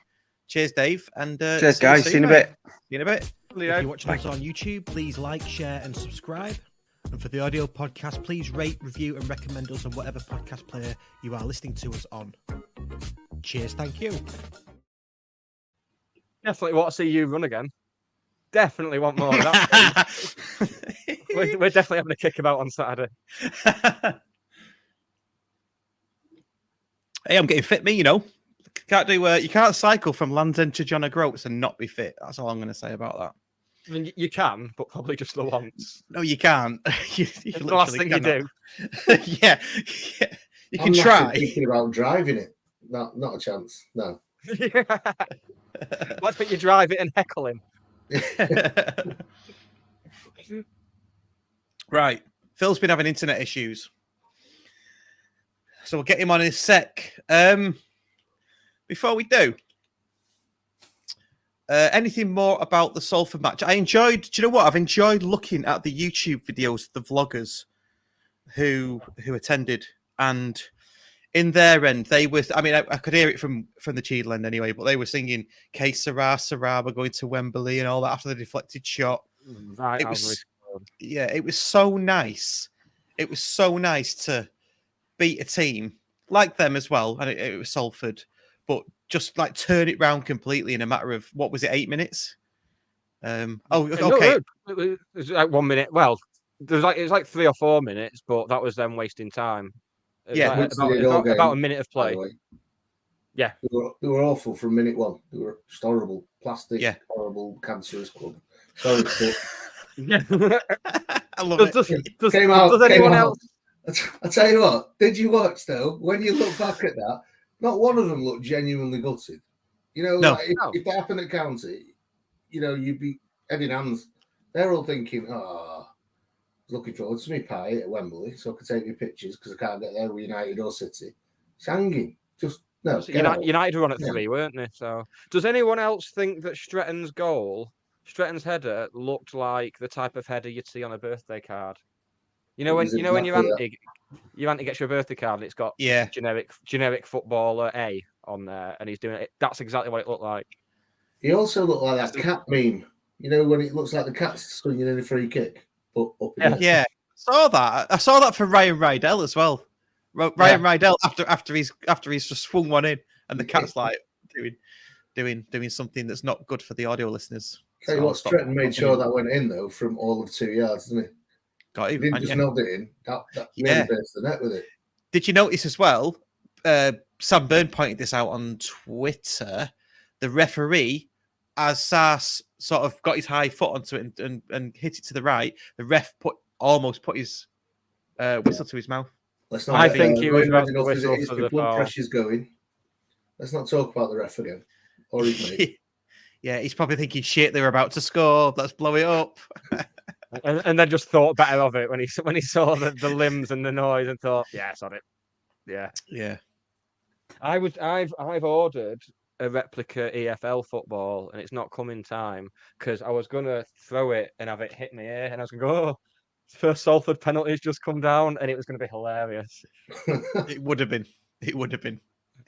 Cheers, Dave. And cheers, guys. See you in a bit. See you in a bit. If you're watching us on YouTube, please like, share, and subscribe. And for the audio podcast, please rate, review, and recommend us on whatever podcast player you are listening to us on. Cheers, thank you. Definitely want to see you run again. Definitely want more of that. We're definitely having a kickabout on Saturday. Hey, I'm getting fit, me, you know. You can't cycle from Land's End to John O'Groats and not be fit. That's all I'm going to say about that. I mean, you can, but probably just the once. No, you can't. It's the last thing cannot. You do. yeah. You can try. Thinking about driving it. Not a chance. No. Let's put you drive it and heckle him. Right. Phil's been having internet issues. So we'll get him on in a sec. Before we do, anything more about the Salford match? I enjoyed. Do you know what? I've enjoyed looking at the YouTube videos of the vloggers who attended, and in their end, they were. I mean, I could hear it from the Cheadle end anyway, but they were singing "Que Sera, Sera, we're going to Wembley" and all that after the deflected shot. Right, It was, it was so nice. It was so nice to beat a team like them as well, and it was Salford, but just like turn it round completely in a matter of what was it, 8 minutes? Okay. No, it was like 1 minute. Well, it was like 3 or 4 minutes, but that was them wasting time. Yeah, about a minute of play. Yeah, they were awful from minute one. They were just horrible, plastic, horrible, cancerous club. Sorry, yeah. I love it. Does anyone else? I tell you what, did you watch though? When you look back at that, not one of them looked genuinely gutted. You know, No. like if that happened at County, you know, you'd be head in hands. They're all thinking, looking forward to me pie at Wembley so I can take my pictures because I can't get there with United or City. It's hanging. Just no. United were on at 3, weren't they? So, does anyone else think that Stretton's header, looked like the type of header you'd see on a birthday card? You know when your auntie gets your birthday card and it's got generic footballer A on there, and he's doing it. That's exactly what it looked like. He also looked like that cat meme. You know when it looks like the cat's swinging in a free kick. Up I saw that. I saw that for Ryan Rydell as well. Ryan Rydell after he's just swung one in, and the cat's like doing something that's not good for the audio listeners. Tell you what, Stretton made sure that went in though from all of 2 yards, didn't he? Got him. He didn't just nod it in. That really burst the net with it. Did you notice as well? Sam Byrne pointed this out on Twitter. The referee, as Sars sort of got his high foot onto it and hit it to the right, the ref almost put his whistle to his mouth. I think he was about to whistle for the blood foul. pressure's going. Let's not talk about the ref again. Or his mate. Yeah, he's probably thinking, shit, they were about to score. Let's blow it up. and then just thought better of it when he saw the limbs and the noise and thought, yeah, sod it. Yeah. I've ordered a replica EFL football and it's not come in time because I was gonna throw it and have it hit my ear and I was gonna go, oh, first Salford penalty's just come down, and it was gonna be hilarious. It would have been.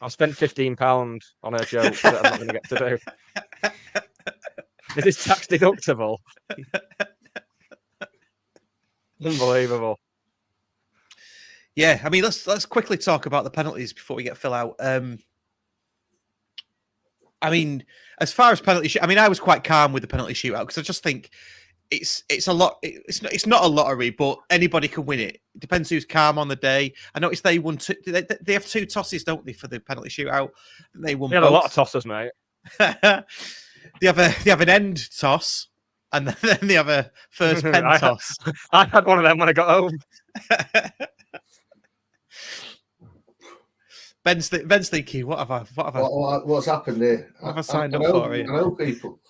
I spent £15 on a joke that I'm not gonna get to do. Is this tax deductible? Unbelievable. Yeah, I mean, let's quickly talk about the penalties before we get Phil out. I mean, as far as penalty I mean, I was quite calm with the penalty shootout because I just think it's a lot. It's not a lottery, but anybody can win it. It depends who's calm on the day. I noticed they won two. They have 2 tosses, don't they, for the penalty shootout? They won. They had a lot of tosses, mate. They have an end toss, and then they have a first pen toss. I had one of them when I got home. Ben's thinking, what's happened here? What have I signed up for here? I know people.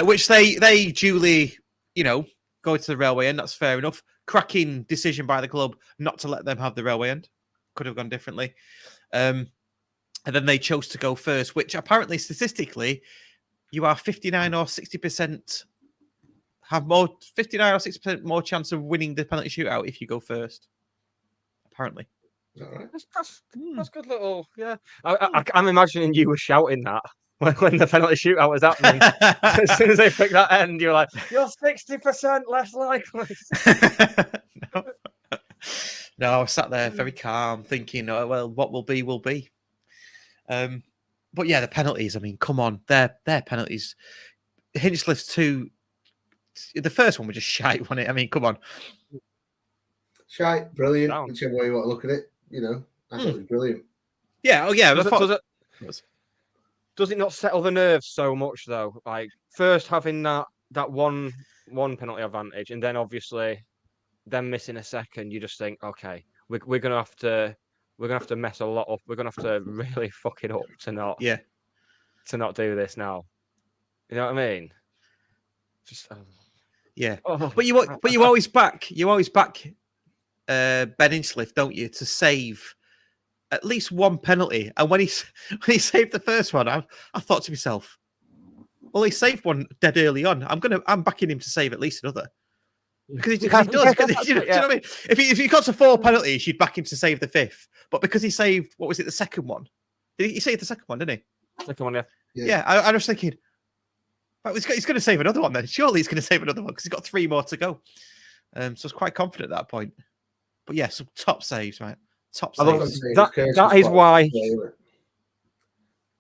Which they duly, go to the railway end. That's fair enough. Cracking decision by the club not to let them have the railway end. Could have gone differently. And then they chose to go first, which apparently statistically, you are 59 or 60% have more 59 or 60% more chance of winning the penalty shootout if you go first. Apparently. Right. That's good little, yeah. I'm imagining you were shouting that when the penalty shootout was happening. As soon as they picked that end, you were like, you're 60% less likely. No, I was sat there very calm, thinking, oh, well, what will be, will be. But yeah, the penalties, I mean, come on, they're penalties. Hinchcliffe's 2, the first one was just shite, wasn't it? I mean, come on. Shite, brilliant, whichever way you want to look at it, I thought it was brilliant. Yeah, Does it not settle the nerves so much, though? Like, first having that one penalty advantage, and then obviously them missing a second, you just think, okay, we're gonna have to mess a lot up. We're gonna have to really fuck it up to not do this now. You know what I mean? Just yeah. Oh, but you always back Ben Hinchcliffe, don't you, to save at least one penalty. And when he saved the first one, I thought to myself, well, he saved one dead early on. I'm backing him to save at least another. Because he does. Do you know what I mean? If he got to 4 penalties, you'd back him to save the 5th. But because he saved, what was it, the second one? Did he save the second one, didn't he? Second one, yeah. Yeah, I was thinking, well, he's going to save another one then. Surely he's going to save another one because he's got 3 more to go. So I was quite confident at that point. But yeah, some top saves, right? Top saves. That is why.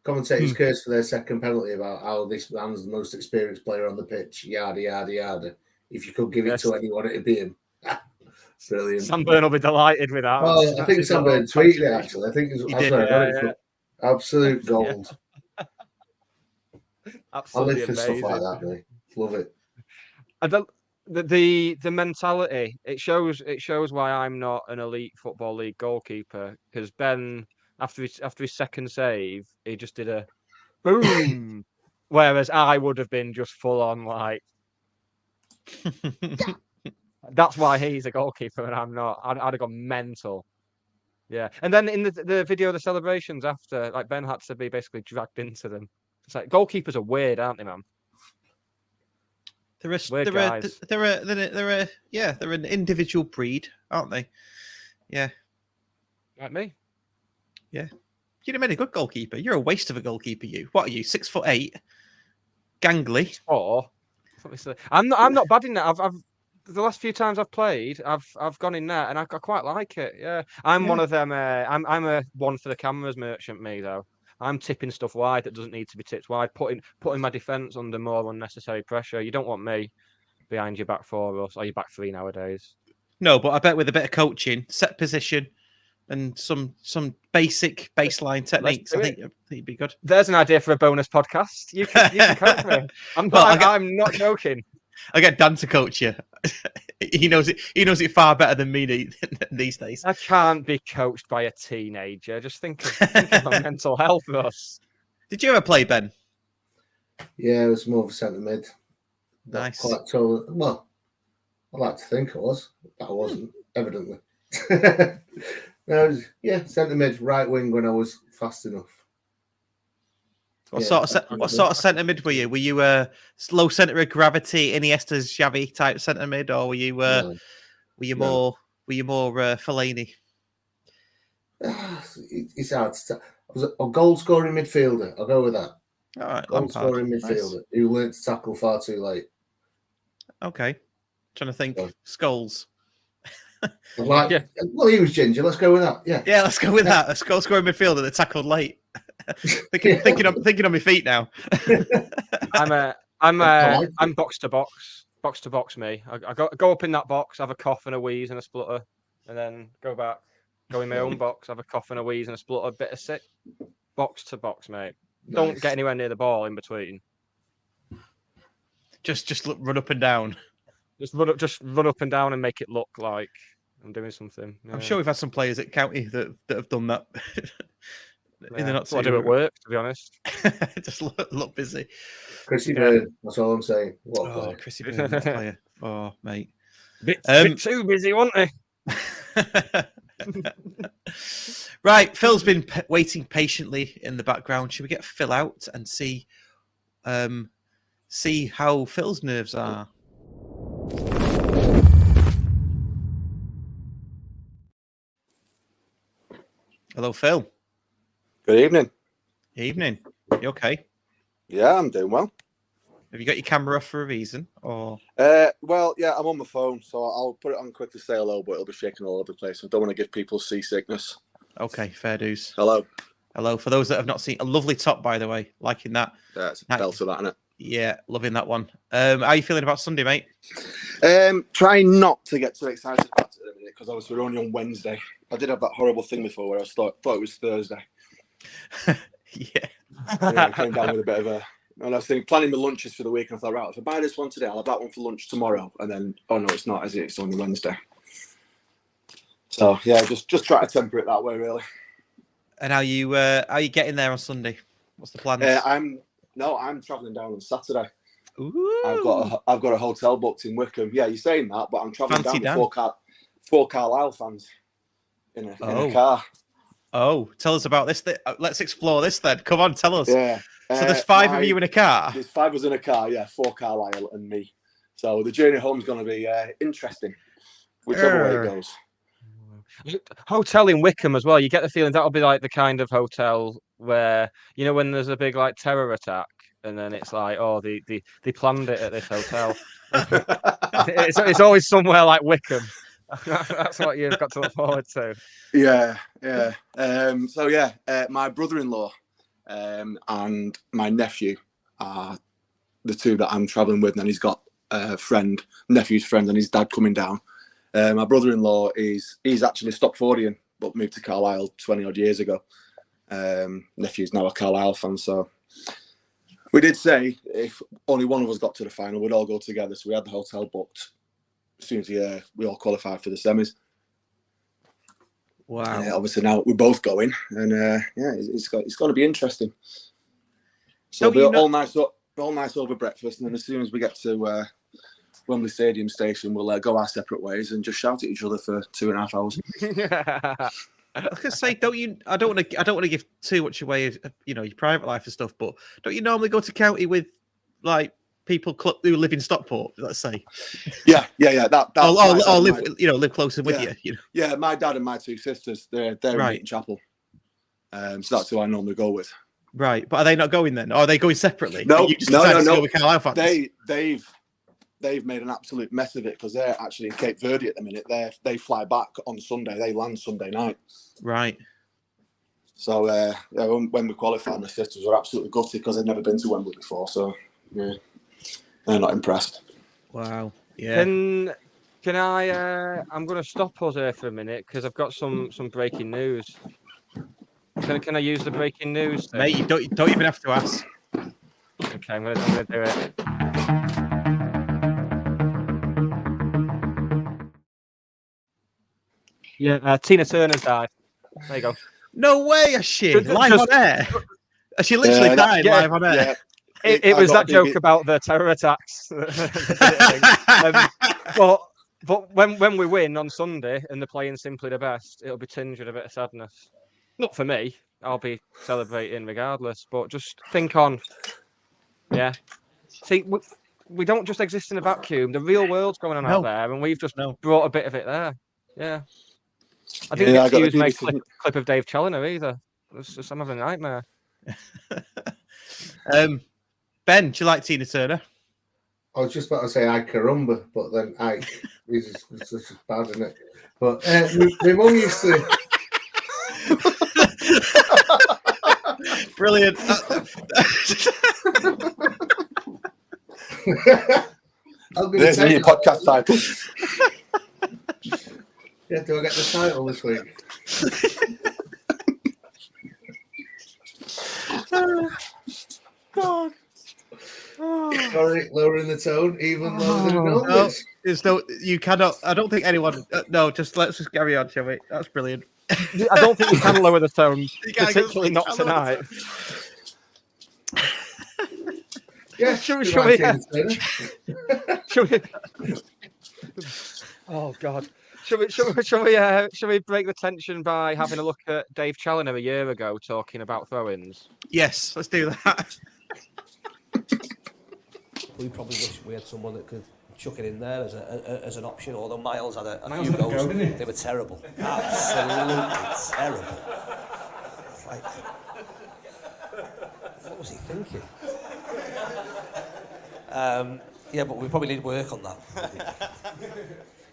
Commentators curse for their second penalty about how this man's the most experienced player on the pitch. Yada, yada, yada. If you could give it to anyone, it'd be him. Brilliant. Samburn will be delighted with that. Oh, I think Samburn tweeted it, actually. I think absolute gold. Absolutely I live for amazing. stuff like that, mate. Love it. And the mentality, it shows why I'm not an elite football league goalkeeper, because Ben, after his second save, he just did a boom, whereas I would have been just full on like. That's why he's a goalkeeper and I'm not. I'd have gone mental. Yeah, and then in the video of the celebrations after, like, Ben had to be basically dragged into them. It's like goalkeepers are weird, aren't they, man? They're an individual breed, aren't they? Yeah, like me. Yeah, you'd have made a good goalkeeper. You're a waste of a goalkeeper. You. What are you? 6'8", gangly. I'm not bad in that. I've the last few times I've played, I've gone in there and I quite like it. Yeah, I'm one of them. I'm a one for the cameras merchant. Me though, I'm tipping stuff wide that doesn't need to be tipped wide. Putting my defence under more unnecessary pressure. You don't want me behind your back 4 or your back 3 nowadays. No, but I bet with a bit of coaching, set position, and some basic baseline techniques, I think it'd be good. There's an idea for a bonus podcast. You can coach me. I'm not joking. I get Dan to coach you. He knows it. He knows it far better than me these days. I can't be coached by a teenager. Just think of my mental health, Russ. Did you ever play, Ben? Yeah, it was more of a centre mid. Nice. Quite tall. Well, I like to think I was, but I wasn't, evidently. Centre mid, right wing when I was fast enough. What sort of centre mid were you? Were you a low centre of gravity, Iniesta, Xavi type centre mid, or were you more Fellaini? It's hard to tell. I was a goal scoring midfielder. I'll go with that. All right, goal scoring midfielder who learned to tackle far too late. Okay, trying to think. Scholes. Well, he was ginger. Let's go with that. Yeah, let's go with that. A goal scoring midfielder that tackled late. thinking on my feet now. I'm box to box. Me, I go up in that box, have a cough and a wheeze and a splutter, and then go back, go in my own box, have a cough and a wheeze and a splutter, bit of sick. Box to box, mate. Nice. Don't get anywhere near the ball in between. Just run up and down. Just run up and down and make it look like I'm doing something. Yeah. I'm sure we've had some players at County that have done that. That's what I do at work, to be honest. Just look busy. Chrissy Byrne, that's all I'm saying. What a player. Chrissy Byrne, what a player. Oh, mate. Bit too busy, wasn't he? Right, Phil's been waiting patiently in the background. Should we get Phil out and see how Phil's nerves are? Hello, Phil. Good evening. Evening. You okay? Yeah, I'm doing well. Have you got your camera off for a reason, or? Well, yeah, I'm on my phone, so I'll put it on quick to say hello, but it'll be shaking all over the place. I don't want to give people seasickness. Okay, fair dues. Hello. Hello. For those that have not seen, a lovely top, by the way. Liking that. Yeah, it's a belt of that, isn't it? Yeah, loving that one. How are you feeling about Sunday, mate? Trying not to get too excited about it because obviously we're only on Wednesday. I did have that horrible thing before where I thought it was Thursday. Yeah, I came down with a bit of a... And I was planning my lunches for the week, and I thought, right, if I buy this one today, I'll have that one for lunch tomorrow. And then, oh no, it's not, is it? It's only Wednesday. So yeah, just try to temper it that way, really. And how you getting there on Sunday? What's the plan? I'm travelling down on Saturday. Ooh. I've got a hotel booked in Wickham. Yeah, you're saying that, but I'm travelling down with four Carlisle fans in a car. Oh, tell us about this. Let's explore this then. Come on, tell us. Yeah. So there's 5 of you in a car. There's 5 of us in a car. Yeah, 4 Carlisle and me. So the journey home's going to be interesting, whichever way it goes. Hotel in Wickham as well. You get the feeling that'll be like the kind of hotel where, you know, when there's a big like terror attack, and then it's like, oh, they planned it at this hotel. it's always somewhere like Wickham. That's what you've got to look forward to. Yeah. My brother-in-law and my nephew are the 2 that I'm travelling with, and he's got a friend, nephew's friend, and his dad coming down. My brother-in-law he's actually Stockportian, but moved to Carlisle 20 odd years ago. Nephew's now a Carlisle fan, so we did say if only one of us got to the final, we'd all go together. So we had the hotel booked as soon as we all qualified for the semis. Wow! Obviously now we're both going, and it's going to be interesting. So it'll be all nice over breakfast, and then as soon as we get to Wembley Stadium station, we'll go our separate ways and just shout at each other for 2.5 hours. I was gonna say, I don't want to give too much away, your private life and stuff, but don't you normally go to county with like people who live in Stockport? Let's say. Yeah. Or live closer with you. Yeah, my dad and my 2 sisters, they're right in Chapel. So that's who I normally go with. Right, but are they not going then? Or are they going separately? No. They've They've made an absolute mess of it because they're actually in Cape Verde at the minute. They fly back on Sunday. They land Sunday night. Right. So when we qualified, my sisters were absolutely gutted because they'd never been to Wembley before. So yeah, they're not impressed. Wow. Yeah. Can I? I'm going to stop us here for a minute because I've got some breaking news. Can I use the breaking news? Mate, you don't even have to ask. Okay, I'm gonna do it. Yeah, Tina Turner's died. There you go. No way, has she? Live on air? She literally died live on air. Yeah. It was that joke about the terror attacks. But when we win on Sunday and they're playing simply the best, it'll be tinged with a bit of sadness. Not for me. I'll be celebrating regardless. But just think on. Yeah. See, we don't just exist in a vacuum. The real world's going on out there, and we've just brought a bit of it there. Yeah. I didn't get to use my clip of Dave Challoner either. I'm having a nightmare. Ben, do you like Tina Turner? I was just about to say I carumba, but then it's just bad, isn't it? But my mum used to. Brilliant. There's a new podcast title. Yeah, do I get the title this week? God. Sorry, lowering the tone, even lower than it no, there's no. You cannot. I don't think anyone. No, let's just carry on, shall we? That's brilliant. I don't think you can lower the tone, particularly not tonight. Yeah, should we? Oh God. Should we break the tension by having a look at Dave Challoner a year ago talking about throw-ins? Yes, let's do that. We probably wish we had someone that could chuck it in there as an option, although Miles had a few goals. They were terrible. Absolutely terrible. Like, what was he thinking? Yeah, but we probably need work on that.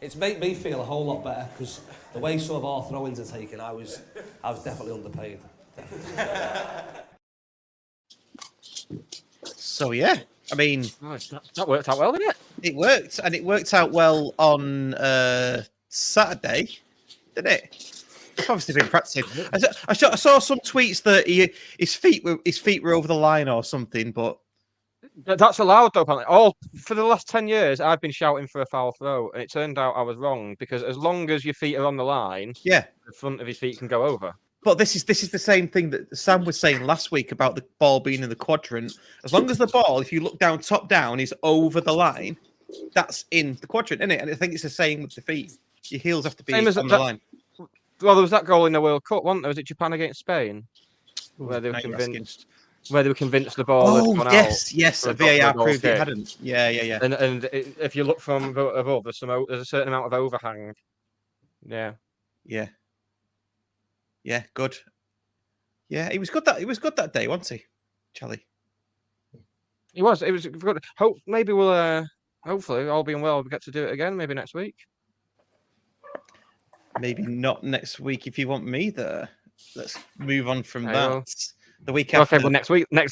It's made me feel a whole lot better because the way some of our throw-ins are taken, I was definitely underpaid. Definitely. So yeah, I mean, that worked out well, didn't it? It worked, and it worked out well on Saturday, didn't it? It's obviously been practicing. I saw some tweets that his feet were over the line or something, but that's allowed though. Apparently, for the last 10 years, I've been shouting for a foul throw, and it turned out I was wrong because as long as your feet are on the line, the front of his feet can go over. But this is the same thing that Sam was saying last week about the ball being in the quadrant. As long as the ball, if you look down, top down, is over the line, that's in the quadrant, isn't it? And I think it's the same with the feet. Your heels have to be on the line. Well, there was that goal in the World Cup, wasn't there? Was it Japan against Spain? Where they were now you're asking. convinced the ball had gone yes, for a a goal- for a VAR goal proved it kick. hadn't. Yeah. And if you look from above, there's a certain amount of overhang. Yeah. Yeah, good. Yeah, he was good that day, wasn't he, Charlie? It was good. Maybe we'll hopefully, all being well, we get to do it again maybe next week. Maybe not next week if you want me there. Let's move on from Okay, that. well- The week after. Okay, well next week then.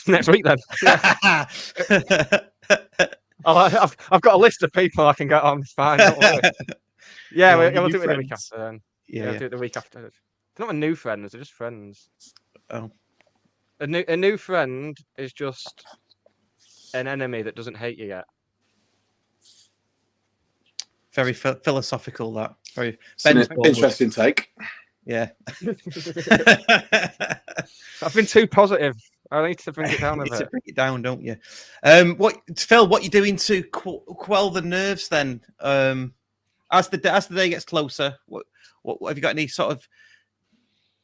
I've got a list of people I can get on. It's fine. Don't worry. Yeah, we'll do it the week after then. Yeah. Do it the week after. They're not new friends; they're just friends. Oh. A new friend is just an enemy that doesn't hate you yet. Very philosophical. That very Interesting take. Yeah. I've been too positive. I need to bring it down a You need bit. to bring it down, don't you? Phil, what you doing to quell the nerves then? As the day gets closer, what have you got? Any sort of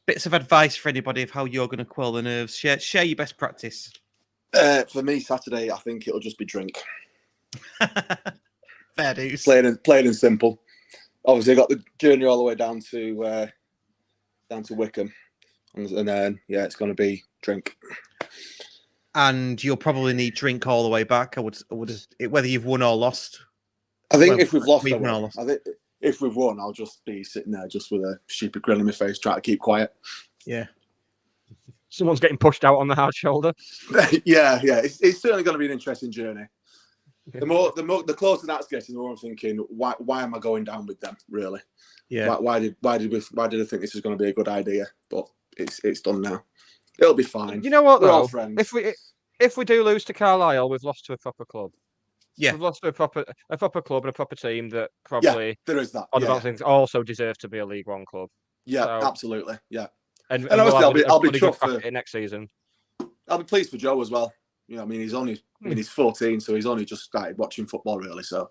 bits of advice for anybody of how you're going to quell the nerves? Share your best practice. For me, Saturday, I think it'll just be drink. Fair dues. Plain and simple. Obviously, I got the journey all the way down to Wickham, and then it's going to be drink. And you'll probably need drink all the way back. I would whether you've won or lost. I think if we've lost, we've won or lost. I think if we've won, I'll just be sitting there just with a stupid grin on my face, trying to keep quiet. Yeah. Someone's getting pushed out on the hard shoulder. yeah. It's certainly going to be an interesting journey. The closer that's getting, the more I'm thinking, why am I going down with them? Really? Yeah. Why did I think this was going to be a good idea? But it's done now. It'll be fine. You know what? We're Though, all friends. if we do lose to Carlisle, we've lost to a proper club. Yeah, we've lost to a proper club and a proper team that probably there is that. on the things also deserve to be a League One club. Yeah, So, absolutely. Yeah, and obviously I'll be chuffed chuffed next season. I'll be pleased for Joe as well. You know, I mean, he's 14, so he's only just started watching football really. So,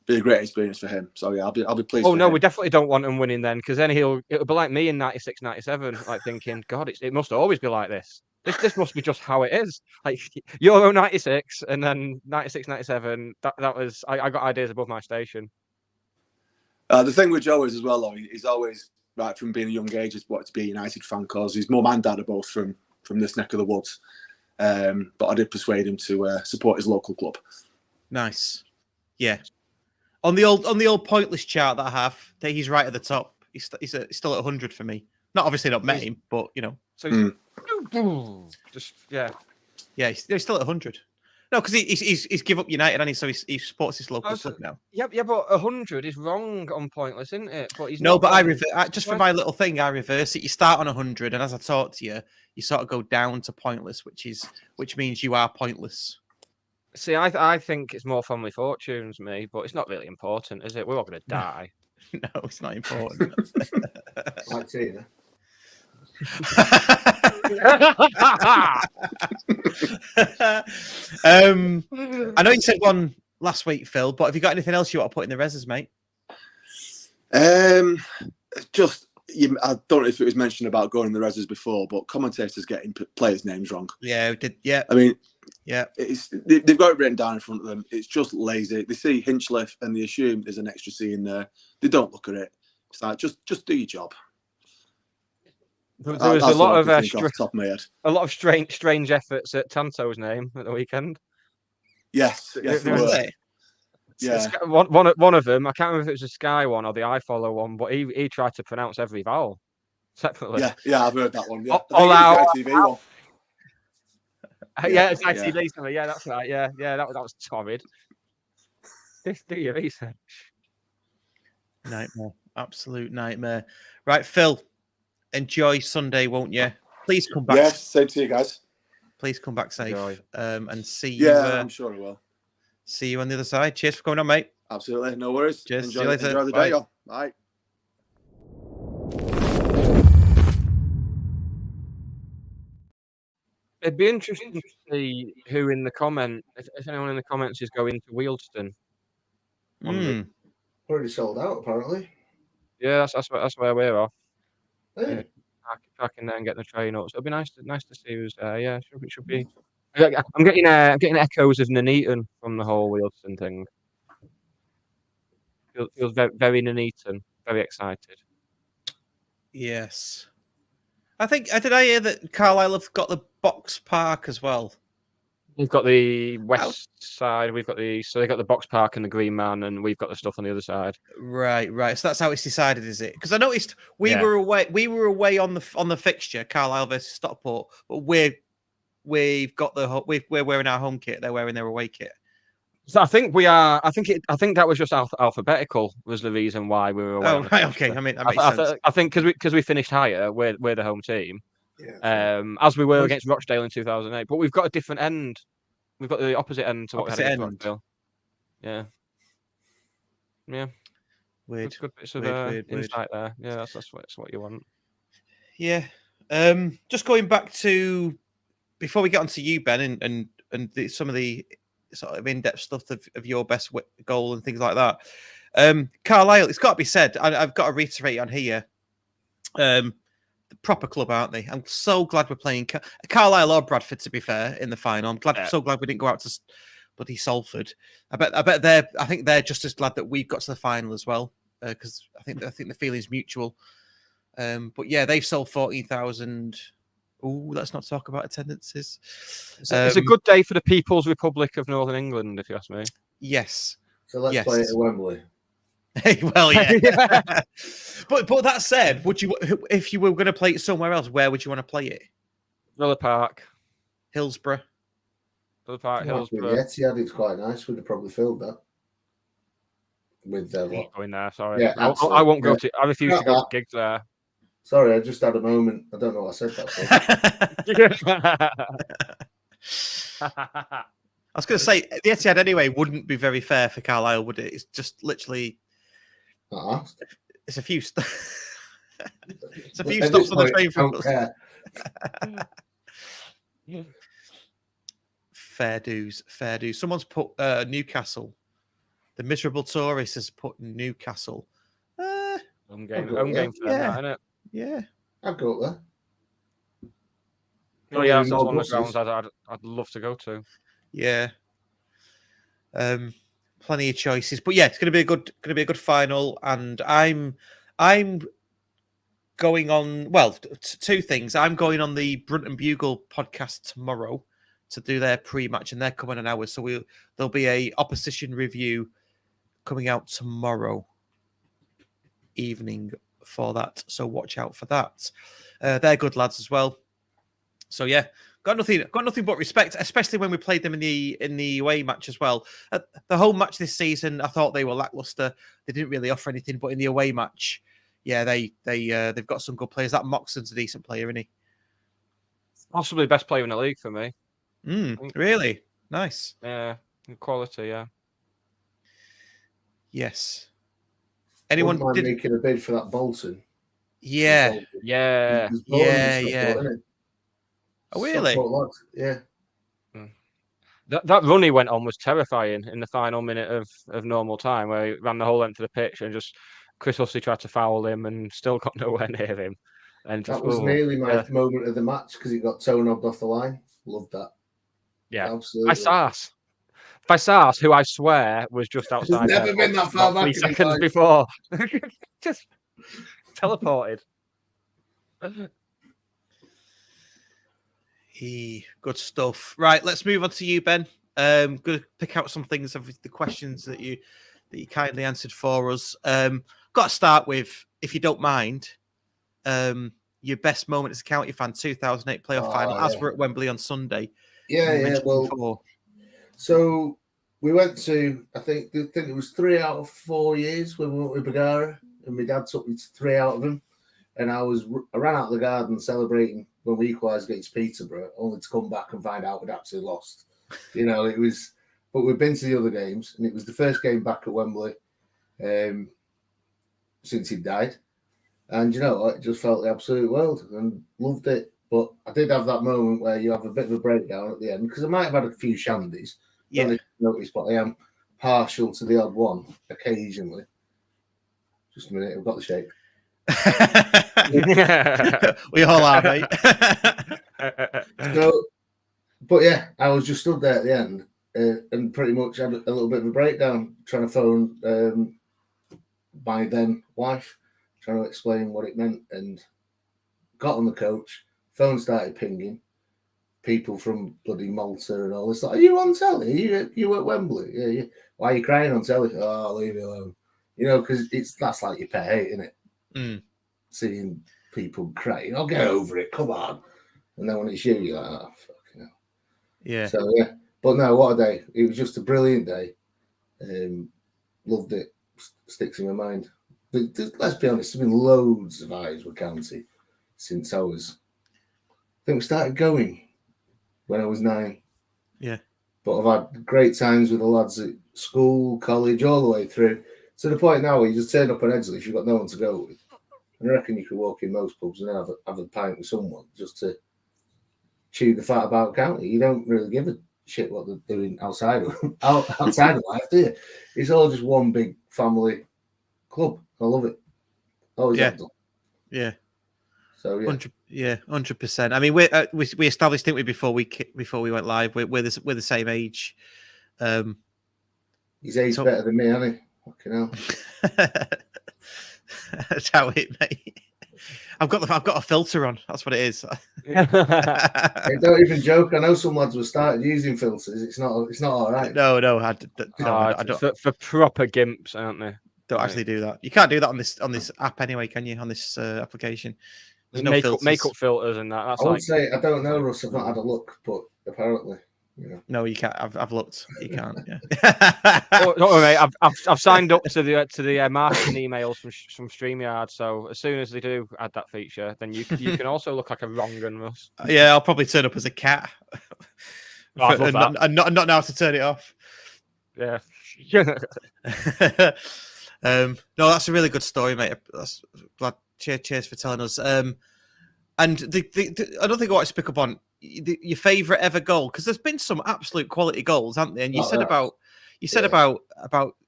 be a great experience for him. So yeah, I'll be pleased. Oh no, him. we definitely don't want him winning then, because then it'll be like me in '96, '97, like thinking, God, it must always be like this. This must be just how it is. Like Euro '96 and then '96, '97. That was I got ideas above my station. The thing with Joe is as well, though, he's always right from being a young age has wanted to be a United fan because his mum and dad are both from this neck of the woods. But I did persuade him to support his local club. Nice. Yeah. On the old pointless chart that I have, he's right at the top. He's still at 100 for me. Not obviously not met him, but you know. So just yeah, he's still at 100. No, because he's give up United and so he supports his local club now. Yeah, but 100 is wrong on pointless, isn't it? But he's no, not but wrong. just for my little thing, I reverse it. You start on 100, and as I talk to you, you sort of go down to pointless, which means you are pointless. See, I think it's more family fortunes, me, but it's not really important, is it? We're all going to die. No, it's not important. Like Tina. I know you said one last week, Phil, but have you got anything else you want to put in the reses, mate? I don't know if it was mentioned about going in the reses before, but commentators getting players' names wrong. Yeah, we did. Yeah, I mean, yeah, they've got it written down in front of them. It's just lazy. They see Hinchliffe and they assume there's an extra C in there. They don't look at it. It's like just do your job. There was a lot of strange efforts at Tanto's name at the weekend. Yes, there were. Yeah, one of them. I can't remember if it was a Sky one or the iFollow one, but he tried to pronounce every vowel separately. Yeah, I've heard that one. Yeah, ITV one. Yeah, it's ITV. Yeah. Yeah, that's right. Yeah, that was torrid. Do your research. Nightmare, absolute nightmare. Right, Phil, enjoy Sunday, won't you? Please come back. Yes, same to you guys. Please come back safe. And see you. Yeah, I'm sure I will. See you on the other side. Cheers for coming on, mate. Absolutely, no worries. Cheers. Enjoy, See you later. Enjoy the Bye. day, y'all. Bye. It'd be interesting to see who in the if anyone in the comments is going to Wealdstone. Already sold out, apparently. Yeah, that's where we're off. Parking there and getting the train up. So it'll be nice to see who's there. Yeah, should be. I'm getting echoes of Nuneaton from the whole Wealdstone thing. Feels very, very Nuneaton. Very excited. Yes. Did I hear that Carlisle have got the box park as well? We've got the west side. So they got the box park and the Green Man, and we've got the stuff on the other side. Right. So that's how it's decided, is it? Because I noticed we were away on the fixture, Carlisle versus Stockport, but we've got we're wearing our home kit. They're wearing their away kit. So I think we are. I think that was just alphabetical was the reason why we were away. Oh, right. Okay. I mean, that makes sense. I think because we finished higher, we're the home team. Yeah. As we were against Rochdale in 2008, but we've got a different end. We've got the opposite end to what we had against Rochdale. Yeah. Weird. Good bits of insight there. Yeah, that's what you want. Yeah. Just going back to before we get onto you, Ben, and some of the sort of in-depth stuff of your best goal and things like that. Carlisle, it's got to be said. I've got to reiterate on here. The proper club, aren't they? I'm so glad we're playing Carlisle or Bradford. To be fair, in the final, I'm so glad we didn't go out to bloody Salford. I think they're just as glad that we've got to the final as well, because I think the feeling's mutual. But yeah, they've sold 14,000. Oh, let's not talk about attendances. It's a good day for the People's Republic of Northern England, if you ask me. Yes. So let's play it at Wembley. Well, yeah. But that said, if you were going to play it somewhere else, where would you want to play it? Villa Park, Hillsborough. With the Etihad, it's quite nice. We'd have probably filled that. With going there, sorry. Yeah, I won't go to. I refuse to go to gigs there. Sorry, I just had a moment. I don't know what I said that for. I was going to say the Etihad anyway wouldn't be very fair for Carlisle, would it? It's just literally. It's a few. It's a few stops on the train from us. Fair dues. Someone's put Newcastle. The miserable tourist has put Newcastle. Home game for them, isn't it? Yeah. I'd go there. Oh yeah, that's one of the grounds I'd love to go to. Yeah. Plenty of choices, but yeah, it's going to be a good final, and I'm going on. Well, two things. I'm going on the Brunt and Bugle podcast tomorrow to do their pre-match, and they're coming an hour, so there'll be a opposition review coming out tomorrow evening for that. So watch out for that. They're good lads as well. So yeah, got nothing but respect, especially when we played them in the away match as well. The whole match this season, I thought they were lackluster. They didn't really offer anything, but in the away match, yeah, they've got some good players. That Moxon's a decent player, isn't he? Possibly the best player in the league for me. Really nice. Yeah, quality. Yeah. Yes. Anyone making a bid for that Bolton? Yeah. Yeah. Oh, really? Yeah. That run he went on was terrifying in the final minute of normal time, where he ran the whole length of the pitch and just Chris Hussey tried to foul him and still got nowhere near him. And that was nearly my moment of the match because he got toe-knobbed off the line. Loved that. Yeah, absolutely. By Sars, who I swear was just outside. He's never been that far back 3 seconds before. Just teleported. Good stuff. Right, let's move on to you, Ben. Going to pick out some things of the questions that you kindly answered for us. Got to start with, if you don't mind, your best moment as a county fan, 2008 playoff final, as we're at Wembley on Sunday. Yeah. Well, so we went to, I think it was 3 out of 4 years when we went with Bagara, and my dad took me to 3 out of them. And I ran out of the garden celebrating when we equalised against Peterborough, only to come back and find out we'd actually lost. It was, but we've been to the other games, and it was the first game back at Wembley since he died. And it just felt the absolute world and loved it. But I did have that moment where you have a bit of a breakdown at the end, because I might have had a few shandies. Yeah. Notice, but I am partial to the odd one occasionally. Just a minute, I've got the shape. We all are, mate. So, but yeah, I was just stood there at the end and pretty much had a little bit of a breakdown trying to phone my then wife, trying to explain what it meant, and got on the coach. Phone started pinging. People from bloody Malta and all this. Like, are you on telly? You at Wembley? Yeah. Why are you crying on telly? Oh, leave me alone. You know, because that's like your pet hate, isn't it? Mm. Seeing people crying. I'll get over it. Come on. And then when it's you, you're like, oh, fucking hell. Yeah. So yeah, but no, what a day! It was just a brilliant day. Loved it. Sticks in my mind. Let's be honest, there's been loads of eyes with County since I think we started going when I was 9. Yeah. But I've had great times with the lads at school, college, all the way through, to the point now where you just turn up on Edgley if you've got no one to go with. And I reckon you could walk in most pubs and have a pint with someone just to chew the fat about County. You don't really give a shit what they're doing outside of life, do you? It's all just one big family club. I love it. Always have done. Yeah. So yeah. 100%. I mean, we established, didn't we, before we went live? We're the same age. He's aged better than me, hasn't he? Fucking hell. That's how it, mate. I've got a filter on. That's what it is. Hey, don't even joke. I know some lads have started using filters. It's not all right. No, I don't. For proper gimps, aren't they? Don't actually do that. You can't do that on this app anyway, can you? On this application, there's no makeup filters and that. That's I would say I don't know, Russ. I've not had a look, but apparently, you know. No, you can't. I've looked. You can't. Yeah. Don't worry, I've signed up to the marketing emails from StreamYard. So as soon as they do add that feature, then you can also look like a wrong un, Russ. Yeah, I'll probably turn up as a cat. I'd love that. And not know how to turn it off. Yeah. No, that's a really good story, mate. That's glad. Cheers for telling us. And I don't think I want to pick up on your favourite ever goal, because there's been some absolute quality goals, haven't there? And you said about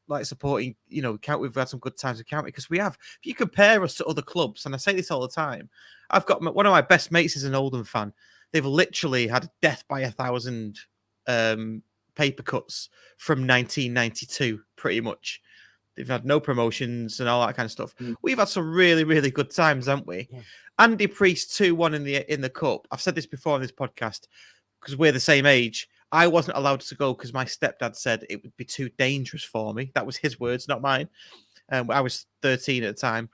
like supporting, you know, County. We've had some good times with County because we have. If you compare us to other clubs, and I say this all the time, I've got one of my best mates is an Oldham fan. They've literally had death by 1,000 paper cuts from 1992, pretty much. They've had no promotions and all that kind of stuff. We've had some really, really good times, haven't we? Yeah. Andy Priest 2-1 in the cup. I've said this before on this podcast because we're the same age. I wasn't allowed to go because my stepdad said it would be too dangerous for me. That was his words, not mine. I was 13 at the time.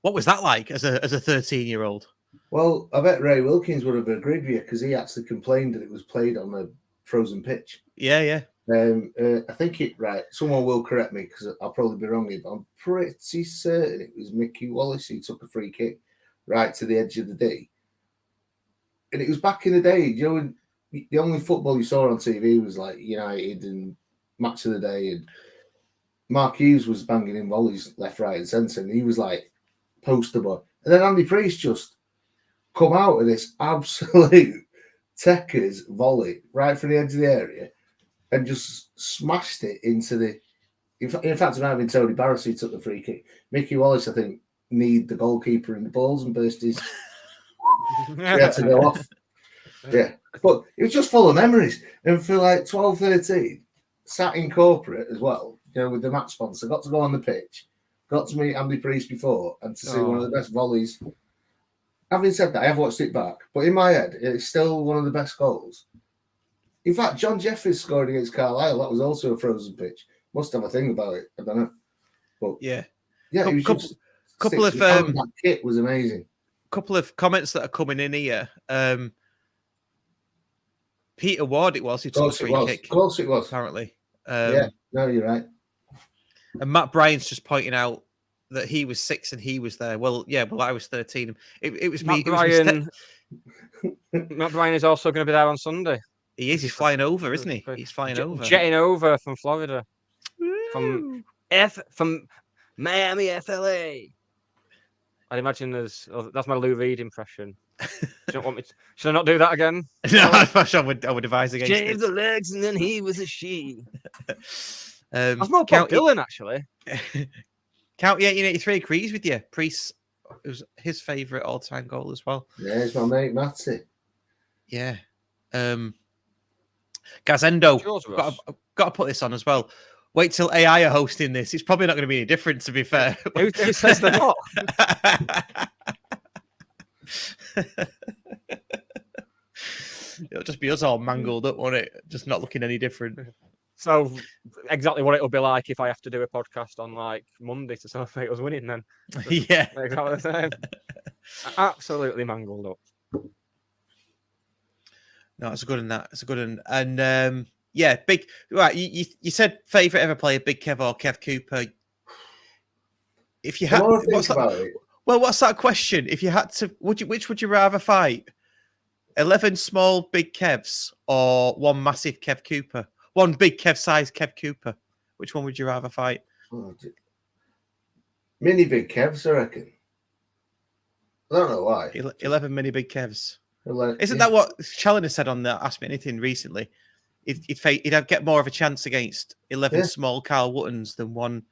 What was that like as a 13-year-old? Well, I bet Ray Wilkins would have agreed with you because he actually complained that it was played on a frozen pitch. Yeah. I think someone will correct me because I'll probably be wrong here, but I'm pretty certain it was Mickey Wallace who took a free kick right to the edge of the D. And it was back in the day, you know, when the only football you saw on TV was like United and Match of the Day, and Mark Hughes was banging in volleys left, right, and centre, and he was like poster boy. And then Andy Priest just come out of this absolute Techers volley right from the edge of the area and just smashed it into the. In fact, it might have been Tony Barris who took the free kick. Mickey Wallace, I think, kneed the goalkeeper in the balls and burst his. He had to go off. Yeah, but it was just full of memories. And for like 12, 13, sat in corporate as well, you know, with the match sponsor, got to go on the pitch, got to meet Andy Priest before, and to see one of the best volleys. Having said that, I have watched it back, but in my head, it's still one of the best goals. In fact, John Jeffries scored against Carlisle. That was also a frozen pitch. Must have a thing about it. I don't know. But yeah. Couple of that kit was amazing. Couple of comments that are coming in here. Peter Ward, it was who took a free kick. Of course, it was. Apparently. Yeah. No, you're right. And Matt Bryan's just pointing out that he was 6 and he was there. Well, yeah. Well, I was 13. It was me. Matt Bryan is also going to be there on Sunday. He is. He's flying over, isn't he? He's flying over. Jetting over from Florida. From Miami, FLA. I'd imagine that's my Lou Reed impression. Should I not do that again? No, I would advise against it. Shave the legs and then he was a she. That's more Bob Dylan, actually. County 1883 agrees with you. Priest, it was his favourite all-time goal as well. There's my mate Matty. Yeah. Gazendo, Yours, Ross? got to put this on as well. Wait till AI are hosting this. It's probably not going to be any different, to be fair. Who says they're not? It'll just be us all mangled up, won't it? Just not looking any different. So exactly what it'll be like if I have to do a podcast on like Monday to celebrate us winning. Then Yeah, exactly the same. Absolutely mangled up. No, it's a good one. It's a good one. And yeah, big. Right, you said favourite ever player, Big Kev or Kev Cooper. If you had, what's that question? If you had to, which would you rather fight? 11 small Big Kevs or one massive Kev Cooper? One big Kev size Kev Cooper. Which one would you rather fight? Mini Big Kevs, I reckon. I don't know why. 11 mini Big Kevs. Isn't Yeah. that what Challoner said on the Ask Me Anything recently? He'd get more of a chance against 11 Yeah. small Carl Wootons than one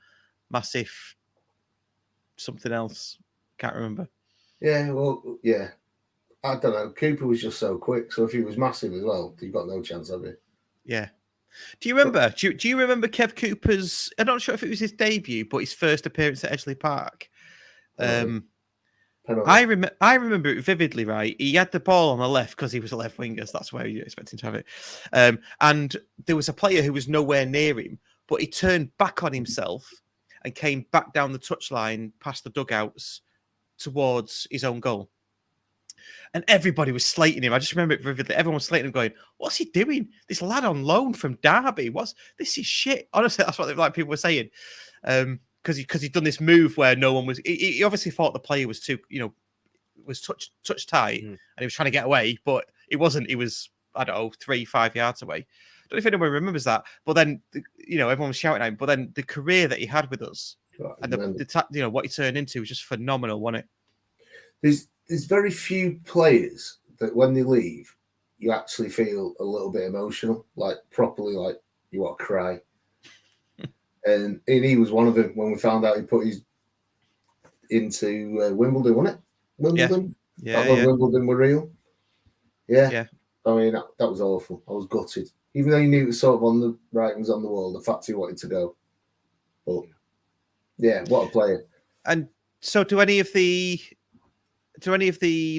massive something else. Can't remember. Yeah, well, yeah. I don't know. Cooper was just so quick, so if he was massive as well, you've got no chance of it. Yeah. Do you remember? Do you remember Kev Cooper's? I'm not sure if it was his debut, but his first appearance at Edgeley Park. I remember it vividly. Right, he had the ball on the left because he was a left winger. So that's where you expect him to have it. And there was a player who was nowhere near him, but he turned back on himself and came back down the touchline past the dugouts towards his own goal. And everybody was slating him. I just remember it vividly. Everyone was slating him, going, "What's he doing? This lad on loan from Derby? This is shit." Honestly, that's what people were saying. Because he'd done this move where no one was. He obviously thought the player was too, was touch tight, and he was trying to get away, but it wasn't. He was, I don't know, 3-5 yards away. I don't know if anyone remembers that. But then, everyone was shouting at him. But then the career that he had with us, and what he turned into was just phenomenal, wasn't it? There's very few players that when they leave, you actually feel a little bit emotional, like properly, like you want to cry. And he was one of them when we found out he put his into Wimbledon, wasn't it? Wimbledon? Yeah. Wimbledon were real. Yeah. I mean, that was awful. I was gutted. Even though he knew it was sort of on the writings on the wall, the fact he wanted to go. But, yeah, what a player. And so do any of the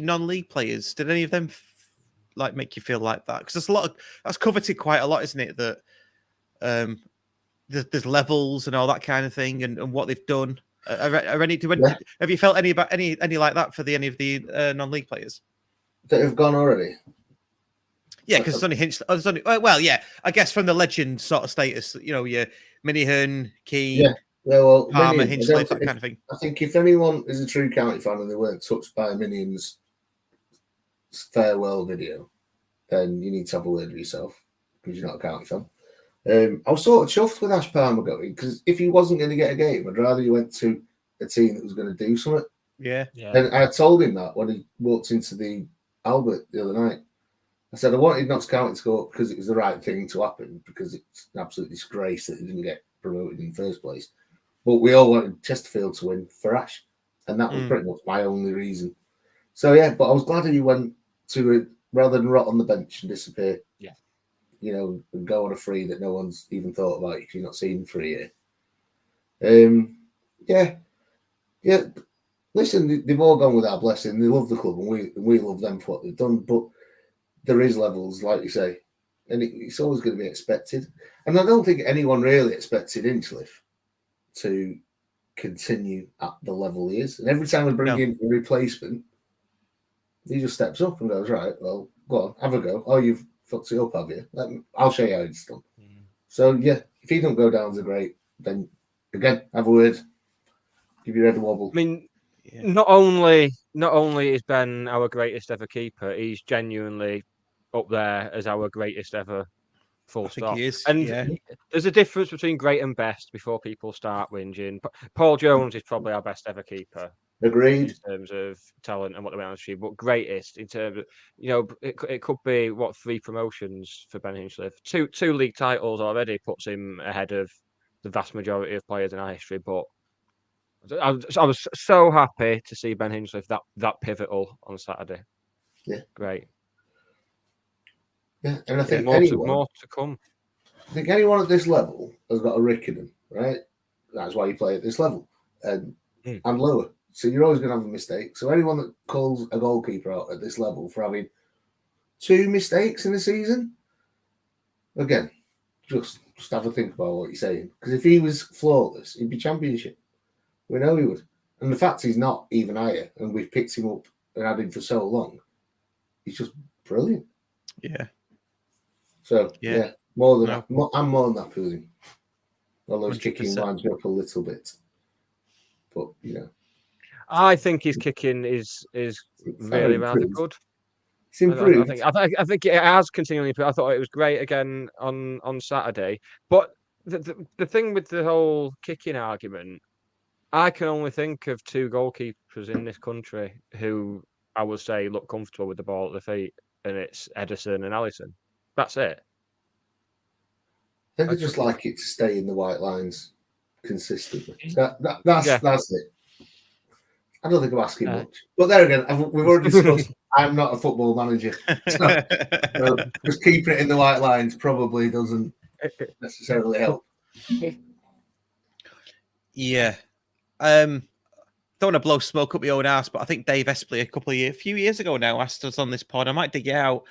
non-league players, did any of them make you feel like that? Because there's that's coveted quite a lot, isn't it? That there's levels and all that kind of thing, and what they've done. Have you felt any like that for any of the non-league players that have gone already? Yeah, because it's only Hinch. Well, yeah, I guess from the legend sort of status, your Minihan, Keane, well, Palmer, Minihan, Hinchliffe, that kind of thing. I think if anyone is a true County fan and they weren't touched by Minihan's farewell video, then you need to have a word with yourself because you're not a County fan. I was sort of chuffed with Ash Palmer going because if he wasn't going to get a game, I'd rather he went to a team that was going to do something. Yeah. And I told him that when he walked into the Albert the other night. I said I wanted Notts County to go up because it was the right thing to happen because it's an absolute disgrace that they didn't get promoted in the first place. But we all wanted Chesterfield to win for Ash, and that was pretty much my only reason. So yeah, but I was glad he went to it rather than rot on the bench and disappear. Yeah. And go on a free that no one's even thought about if you're not seen him for a year. Yeah. Listen, they've all gone with our blessing. They love the club, and we love them for what they've done. But there is levels, like you say, and it's always going to be expected. And I don't think anyone really expected Hinchliffe to continue at the level he is. And every time we bring in a replacement, he just steps up and goes, right, well, go on, have a go. Oh, you've fucked it up, have you? I'll show you how it's done. So, yeah, if he don't go down as a great, then, again, have a word. Give your head a wobble. I mean, not only is Ben our greatest ever keeper, he's genuinely up there as our greatest ever, full stop. He is. And there's a difference between great and best before people start whinging. Paul Jones is probably our best ever keeper. Agreed. In terms of talent and what they went on to achieve, but greatest in terms of, it could be 3 promotions for Ben Hinchliffe. Two league titles already puts him ahead of the vast majority of players in our history, but I was so happy to see Ben Hinchliffe that pivotal on Saturday. Yeah. Great. Yeah, and I think more to come. I think anyone at this level has got a rick in them, right? That's why you play at this level and lower. So you're always going to have a mistake. So anyone that calls a goalkeeper out at this level for having 2 mistakes in a season, again, just have a think about what you're saying. Because if he was flawless, he'd be championship. We know he would. And the fact he's not even higher, and we've picked him up and had him for so long, he's just brilliant. Yeah. So, yeah, more than I'm more than happy with him. Although his kicking winds me up a little bit. But, I think his kicking is really rather good. It's improved. I think it has continually improved. I thought it was great again on Saturday. But the thing with the whole kicking argument, I can only think of 2 goalkeepers in this country who I would say look comfortable with the ball at the feet, and it's Edison and Alisson. That's it. I think I just like it to stay in the white lines consistently. That's it. I don't think I'm asking much. But there again, we've already discussed I'm not a football manager. So, just keeping it in the white lines probably doesn't necessarily help. Yeah. Don't want to blow smoke up my own ass, but I think Dave Espley a few years ago now asked us on this pod. I might dig it out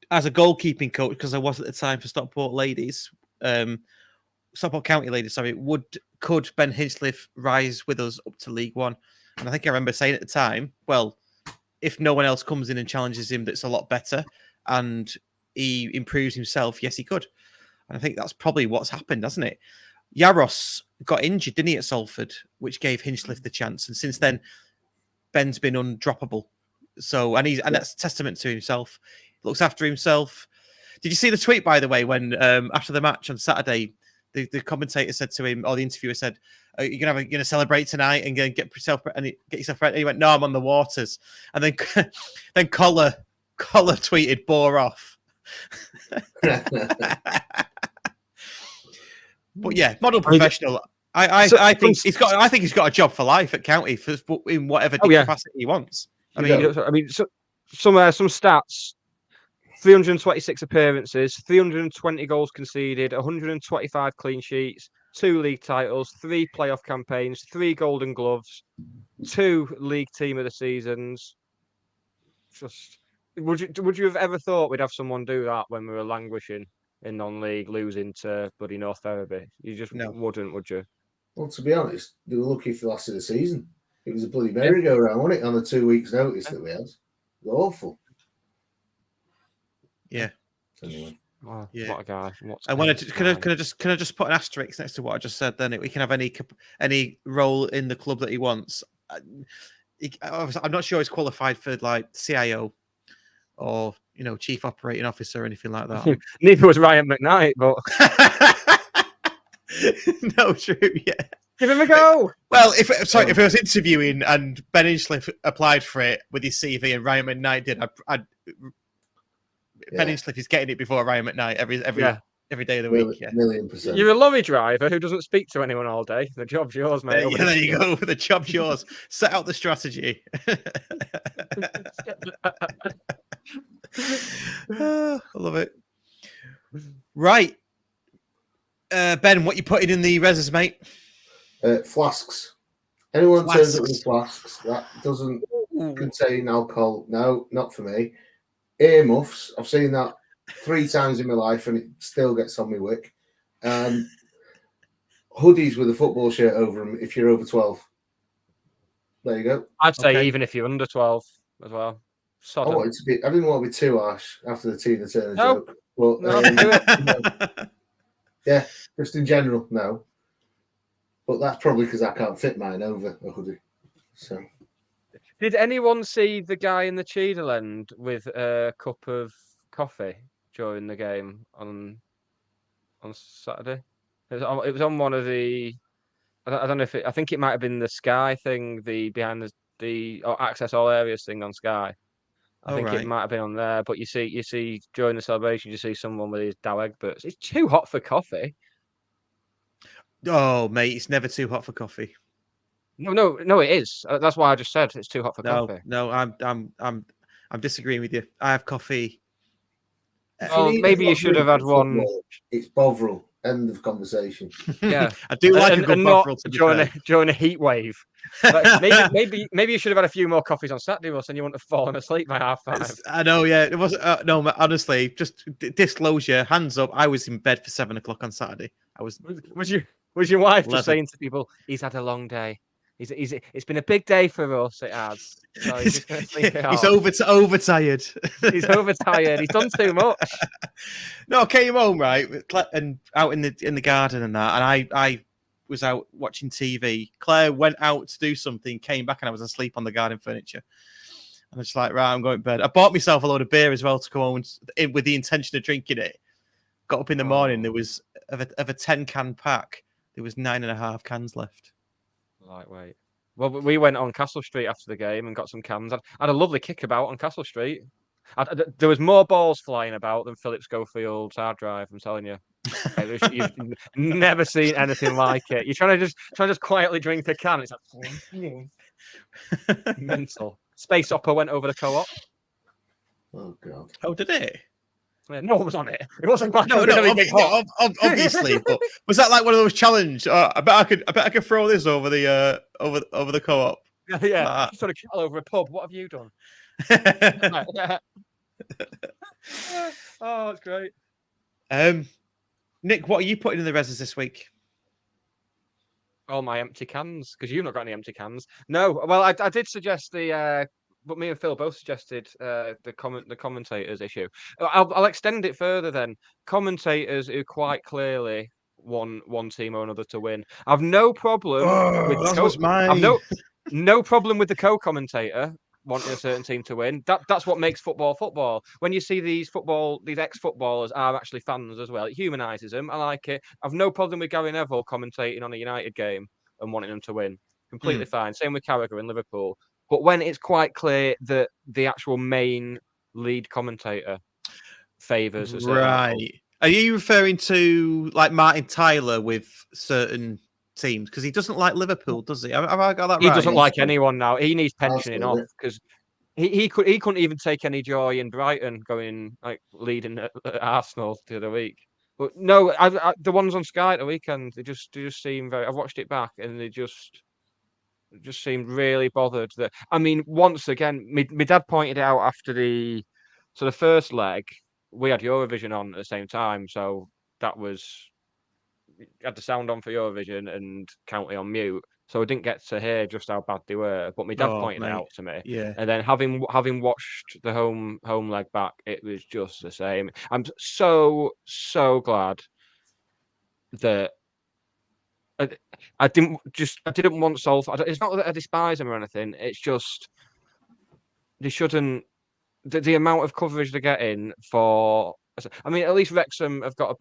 as a goalkeeping coach because I was at the time for Stockport ladies. Stockport County ladies, sorry. Could Ben Hinchliffe rise with us up to League One? And I think I remember saying at the time, well, if no one else comes in and challenges him, that's a lot better, and he improves himself. Yes, he could. And I think that's probably what's happened, hasn't it? Yaros got injured, didn't he, at Salford, which gave Hinchliffe the chance. And since then, Ben's been undroppable. So, and that's a testament to himself. He looks after himself. Did you see the tweet, by the way, when after the match on Saturday, the commentator said to him, or the interviewer said, "Are you gonna celebrate tonight and get yourself ready?" And he went, "No, I'm on the waters." And then Collar tweeted, "Bore off." But yeah, model professional. I think he's got a job for life at County in whatever capacity he wants. I mean, some stats. 326 appearances, 320 goals conceded, 125 clean sheets, 2 league titles, 3 playoff campaigns, 3 Golden Gloves, 2 league team of the seasons. Just would you have ever thought we'd have someone do that when we were languishing in non-league, losing to bloody North Ferriby? You just wouldn't, would you? Well, to be honest, they were lucky for the last of the season. It was a bloody merry-go-round, wasn't it? On the 2 weeks' notice that we had, it was awful. Yeah. Anyway. Wow, yeah. What a guy! Can I just put an asterisk next to what I just said? Then we can have any role in the club that he wants. I'm not sure he's qualified for like CIO or chief operating officer or anything like that. Neither was Ryan McKnight, but no, true. Yeah. Give him a go. Well, if I was interviewing and Ben Hinchliffe applied for it with his CV and Ryan McKnight did, Ben Hinchliffe is getting it before Ryan McKnight every day of the week. Yeah. 1,000,000%. You're a lorry driver who doesn't speak to anyone all day. The job's yours, mate. Yeah, there you go. The job's yours. Set out the strategy. I love it. Right. Ben, what you putting in the reses, mate? Flasks. Anyone turns up with flasks that doesn't contain alcohol, no, not for me. Earmuffs. I've seen that 3 times in my life and it still gets on my wick. Hoodies with a football shirt over them if you're over 12. There you go. I'd say even if you're under 12 as well. I didn't want to be too harsh after the Tina Turner joke. But, yeah, just in general, no. But that's probably because I can't fit mine over a hoodie. So. Did anyone see the guy in the Cheadle end with a cup of coffee during the game on Saturday? It was on one of the. I don't know if I think it might have been the Sky thing, the behind the access all areas thing on Sky. I think it might have been on there. But you see during the celebration, you see someone with his Dow Egberts. It's too hot for coffee. Oh, mate, it's never too hot for coffee. No, it is. That's why I just said it's too hot for coffee. No, I'm disagreeing with you. I have coffee. Oh, maybe you should have had one. It's Bovril. End of conversation. Yeah, I do like a good not Bovril, to be during fair. during a heat wave. But maybe you should have had a few more coffees on Saturday, Russ, and you wouldn't have fallen asleep by 5:30. I know, yeah. It wasn't. No, honestly, just disclosure. Hands up. I was in bed for 7 o'clock on Saturday. I was. Was your wife just 11. saying to people, "He's had a long day. It's been a big day for us. It has. So he's just going to sleep it He's off. overtired. He's overtired. He's done too much." No, I came home right and out in the garden and that, and I was out watching TV. Claire went out to do something, came back, and I was asleep on the garden furniture. And I was like, right, I'm going to bed. I bought myself a load of beer as well to come home with the intention of drinking it. Got up in the morning. There was of a 10-can pack. There was 9.5 cans left. Lightweight. Well, we went on Castle Street after the game and got some cans. I had a lovely kickabout on Castle Street. There was more balls flying about than Philip Schofield's hard drive. I'm telling you, you've never seen anything like it. You're trying to just quietly drink a can. It's like mental. Space Opera went over the co-op. Oh God! Oh, did it? Yeah, no one was on it. It wasn't like obviously. But was that like one of those challenges? I bet I could throw this over the over the co-op. Yeah, sort of kill over a pub. What have you done? Oh, it's great. Nick, what are you putting in the reses this week? All my empty cans, because you've not got any empty cans. No, well, I did suggest but me and Phil both suggested the commentators issue. I'll extend it further then. Commentators who quite clearly want one team or another to win. I've no problem with mine. no problem with the co-commentator wanting a certain team to win. That's what makes football. When you see these ex-footballers are actually fans as well, it humanises them. I like it. I've no problem with Gary Neville commentating on a United game and wanting them to win. Completely fine. Same with Carragher in Liverpool. But when it's quite clear that the actual main lead commentator favours a certain right. Are you referring to like Martin Tyler with certain teams? Because he doesn't like Liverpool, does he? Have I got that right? He doesn't like anyone now. He needs pensioning off because he couldn't even take any joy in Brighton going like leading at Arsenal the other week. But no, the ones on Sky at the weekend, they just seem very. I've watched it back and they just seemed really bothered. That I mean, once again, my dad pointed out after the first leg, we had Eurovision on at the same time, so that was had the sound on for Eurovision and County on mute, so I didn't get to hear just how bad they were. But my dad pointed it out to me, and then having watched the home leg back, it was just the same. I'm so glad that. I didn't want Salford. It's not that I despise them or anything. It's just they shouldn't. The amount of coverage they're getting for. I mean, at least Wrexham have got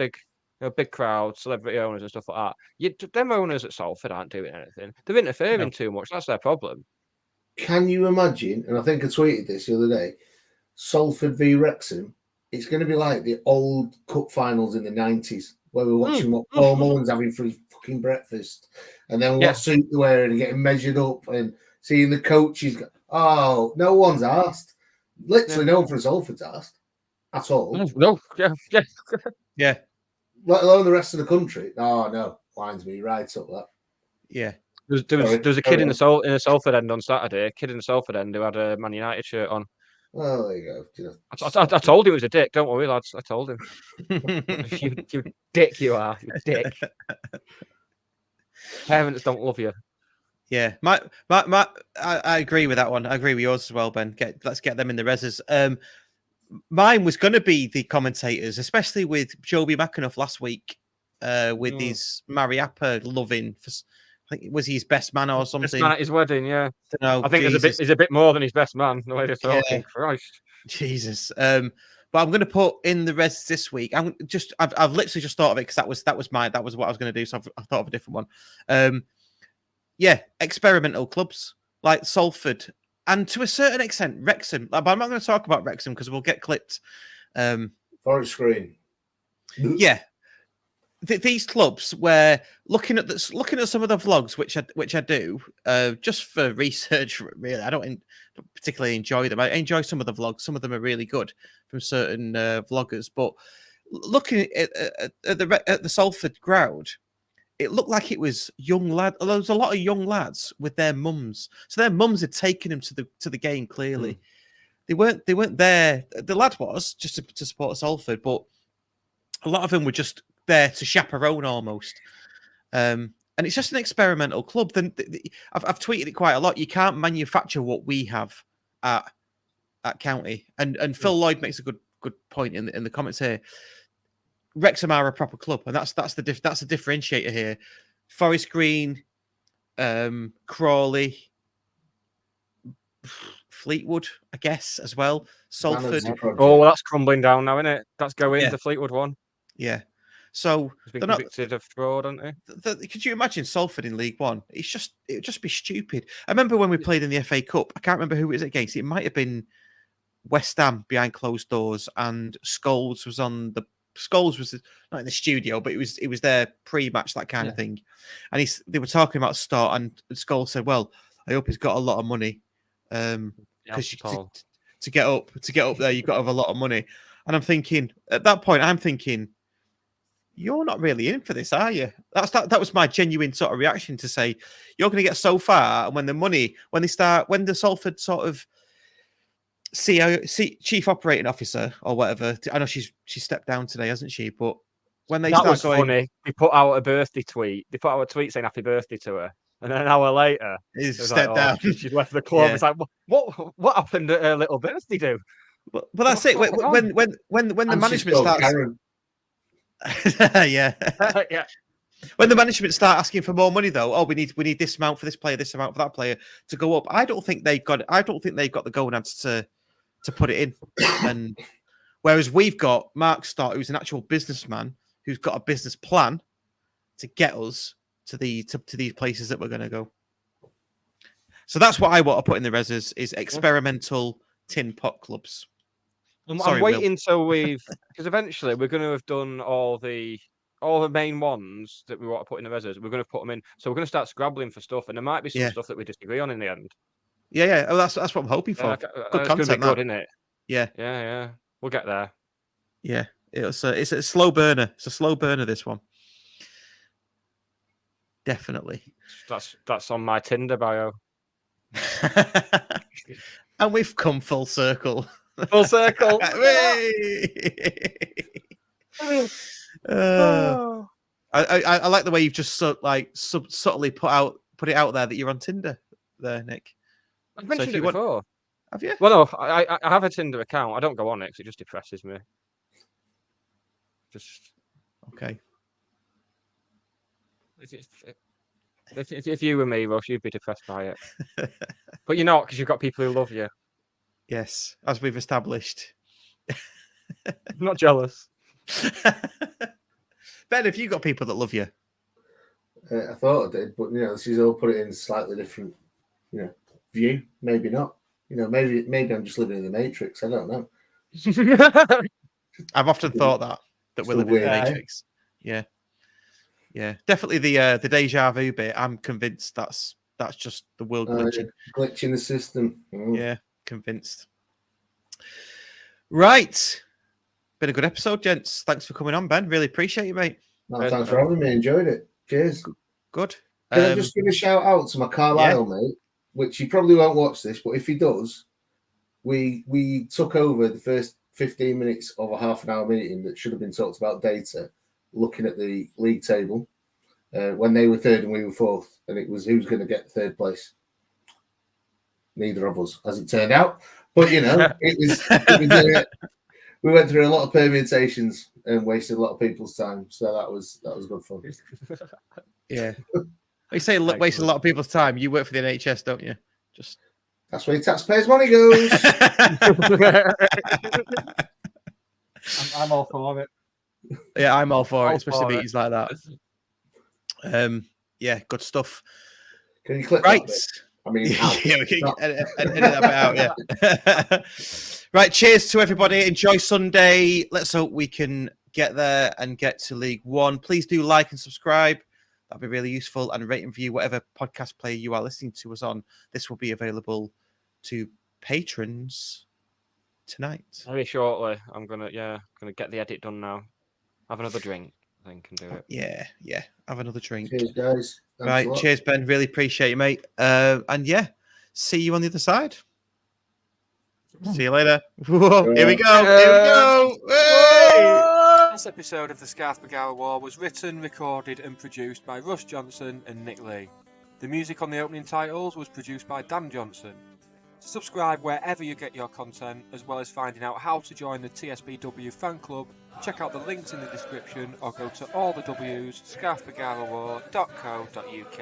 a big crowd, celebrity owners and stuff like that. Them owners at Salford aren't doing anything. They're interfering too much. That's their problem. Can you imagine? And I think I tweeted this the other day. Salford v Wrexham. It's going to be like the old cup finals in the 90s. Where we're watching what Paul Mullen's having for his fucking breakfast, and then what suit they're wearing and getting measured up, and seeing the coaches. No one's asked. Literally, no one from Salford's asked at all. No, yeah. Let alone the rest of the country. Oh no, lines me right up that. Yeah. There was a kid in the Salford end on Saturday. A kid in the Salford end who had a Man United shirt on. Well, there you go. I told him he was a dick. Don't worry, lads. I told him. you dick, you are. You dick. Parents don't love you. Yeah, I agree with that one. I agree with yours as well, Ben. Let's get them in the reses. Mine was going to be the commentators, especially with Joby McAnuff last week, with his Mariappa loving for. I think was he his best man or something. Best man at his wedding, yeah. I think he's a bit more than his best man. The way they're talking, yeah. Christ. Jesus. But I'm going to put in the res this week. I've literally just thought of it because that was what I was going to do. So I thought of a different one. Experimental clubs like Salford and to a certain extent Wrexham. But I'm not going to talk about Wrexham because we'll get clipped. Forest Green. Yeah. these clubs where looking at some of the vlogs, which I do, just for research. Really, I don't particularly enjoy them. I enjoy some of the vlogs. Some of them are really good from certain vloggers. But looking at the Salford ground, it looked like it was young lad. There was a lot of young lads with their mums. So their mums had taken them to the game. Clearly, they weren't there. The lad was just to support Salford, but a lot of them were just there to chaperone almost. And it's just an experimental club. Then I've tweeted it quite a lot. You can't manufacture what we have at County. And Phil Lloyd makes a good point in the comments here. Wrexham are a proper club, and that's the differentiator here. Forest Green, Crawley, Fleetwood, I guess, as well. Salford. Oh, well, that's crumbling down now, isn't it? That's going the Fleetwood one. Yeah. So he's been convicted of fraud, hasn't he? Could you imagine Salford in League One? It would just be stupid. I remember when we played in the FA Cup. I can't remember who it was against. It might have been West Ham behind closed doors, and Scholes was not in the studio, but it was there pre-match, that kind of thing. And they were talking about Stott, and Scholes said, "Well, I hope he's got a lot of money, because to get up there, you've got to have a lot of money." And I'm thinking, at that point, you're not really in for this, are you? That was my genuine sort of reaction, to say you're going to get so far, and when the Salford sort of chief operating officer or whatever, I know she stepped down today, hasn't she? But when they start going, funny. They put out a birthday tweet. They put out a tweet saying happy birthday to her, and then an hour later, he's stepped down. She'd left the club. Yeah. It's like, what happened at her little birthday do? But that's it. When the management starts, yeah. When the management start asking for more money, though, we need this amount for this player, this amount for that player to go up. I don't think they've got the gonads to put it in. And whereas we've got Mark Stott, who's an actual businessman, who's got a business plan to get us to these places that we're going to go. So that's what I want to put in the reses is experimental tin pot clubs. I'm waiting till because eventually we're going to have done all the main ones that we want to put in the reses. We're going to put them in, so we're going to start scrabbling for stuff, and there might be some stuff that we disagree on in the end. Yeah. Oh, that's what I'm hoping for. Good content, going to be good, isn't it? Yeah. We'll get there. Yeah, it's a slow burner. It's a slow burner, this one. Definitely. That's on my Tinder bio. And we've come full circle. Full circle. I like the way you've just subtly put it out there that you're on Tinder there, Nick. I've mentioned it before. Have you? Well, no, I have a Tinder account. I don't go on it because it just depresses me. Just okay. If you were me, Russ, you'd be depressed by it. But you're not, because you've got people who love you. Yes, as we've established. I'm not jealous. Ben, have you got people that love you? I thought I did, but she's all put it in a slightly different, view. Maybe not. Maybe I'm just living in the Matrix. I don't know. I've often thought that we're living in the Matrix. Yeah. Definitely the deja vu bit. I'm convinced that's just the world glitching. Glitching the system. Yeah, convinced. Right. Been a good episode, gents. Thanks for coming on, Ben. Really appreciate you, mate. No, thanks for having me. Enjoyed it. Cheers. Good. Can I just give a shout out to my Carlisle mate, which he probably won't watch this, but if he does, we took over the first 15 minutes of a half an hour meeting that should have been talked about data, looking at the league table when they were third and we were fourth, and it was who's going to get third place. Neither of us, as it turned out. But it was we went through a lot of permutations and wasted a lot of people's time. So that was good fun. Yeah. You say wasted a lot of people's time. You work for the NHS, don't you? That's where your taxpayers' money goes. I'm all for it. Yeah, I'm all for it, especially meetings like that. Yeah, good stuff. Can you click right? That I mean, yeah, we can edit that bit out. Yeah. Right. Cheers to everybody. Enjoy Sunday. Let's hope we can get there and get to League One. Please do like and subscribe. That'd be really useful. And rate and review whatever podcast player you are listening to us on. This will be available to patrons tonight. Very shortly. I'm gonna get the edit done now. Have another drink, I think, and do it. Yeah. Have another drink. Cheers, guys. Thanks Right, a lot. cheers, Ben. Really appreciate you, mate. And yeah, see you on the other side. See you later. Whoa, here we go. Hey! This episode of the Scarf Bagara War was written, recorded, and produced by Russ Johnson and Nick Lee. The music on the opening titles was produced by Dan Johnson. Subscribe wherever you get your content, as well as finding out how to join the TSBW fan club. Check out the links in the description or go to all the W's, scarfbagarawar.co.uk.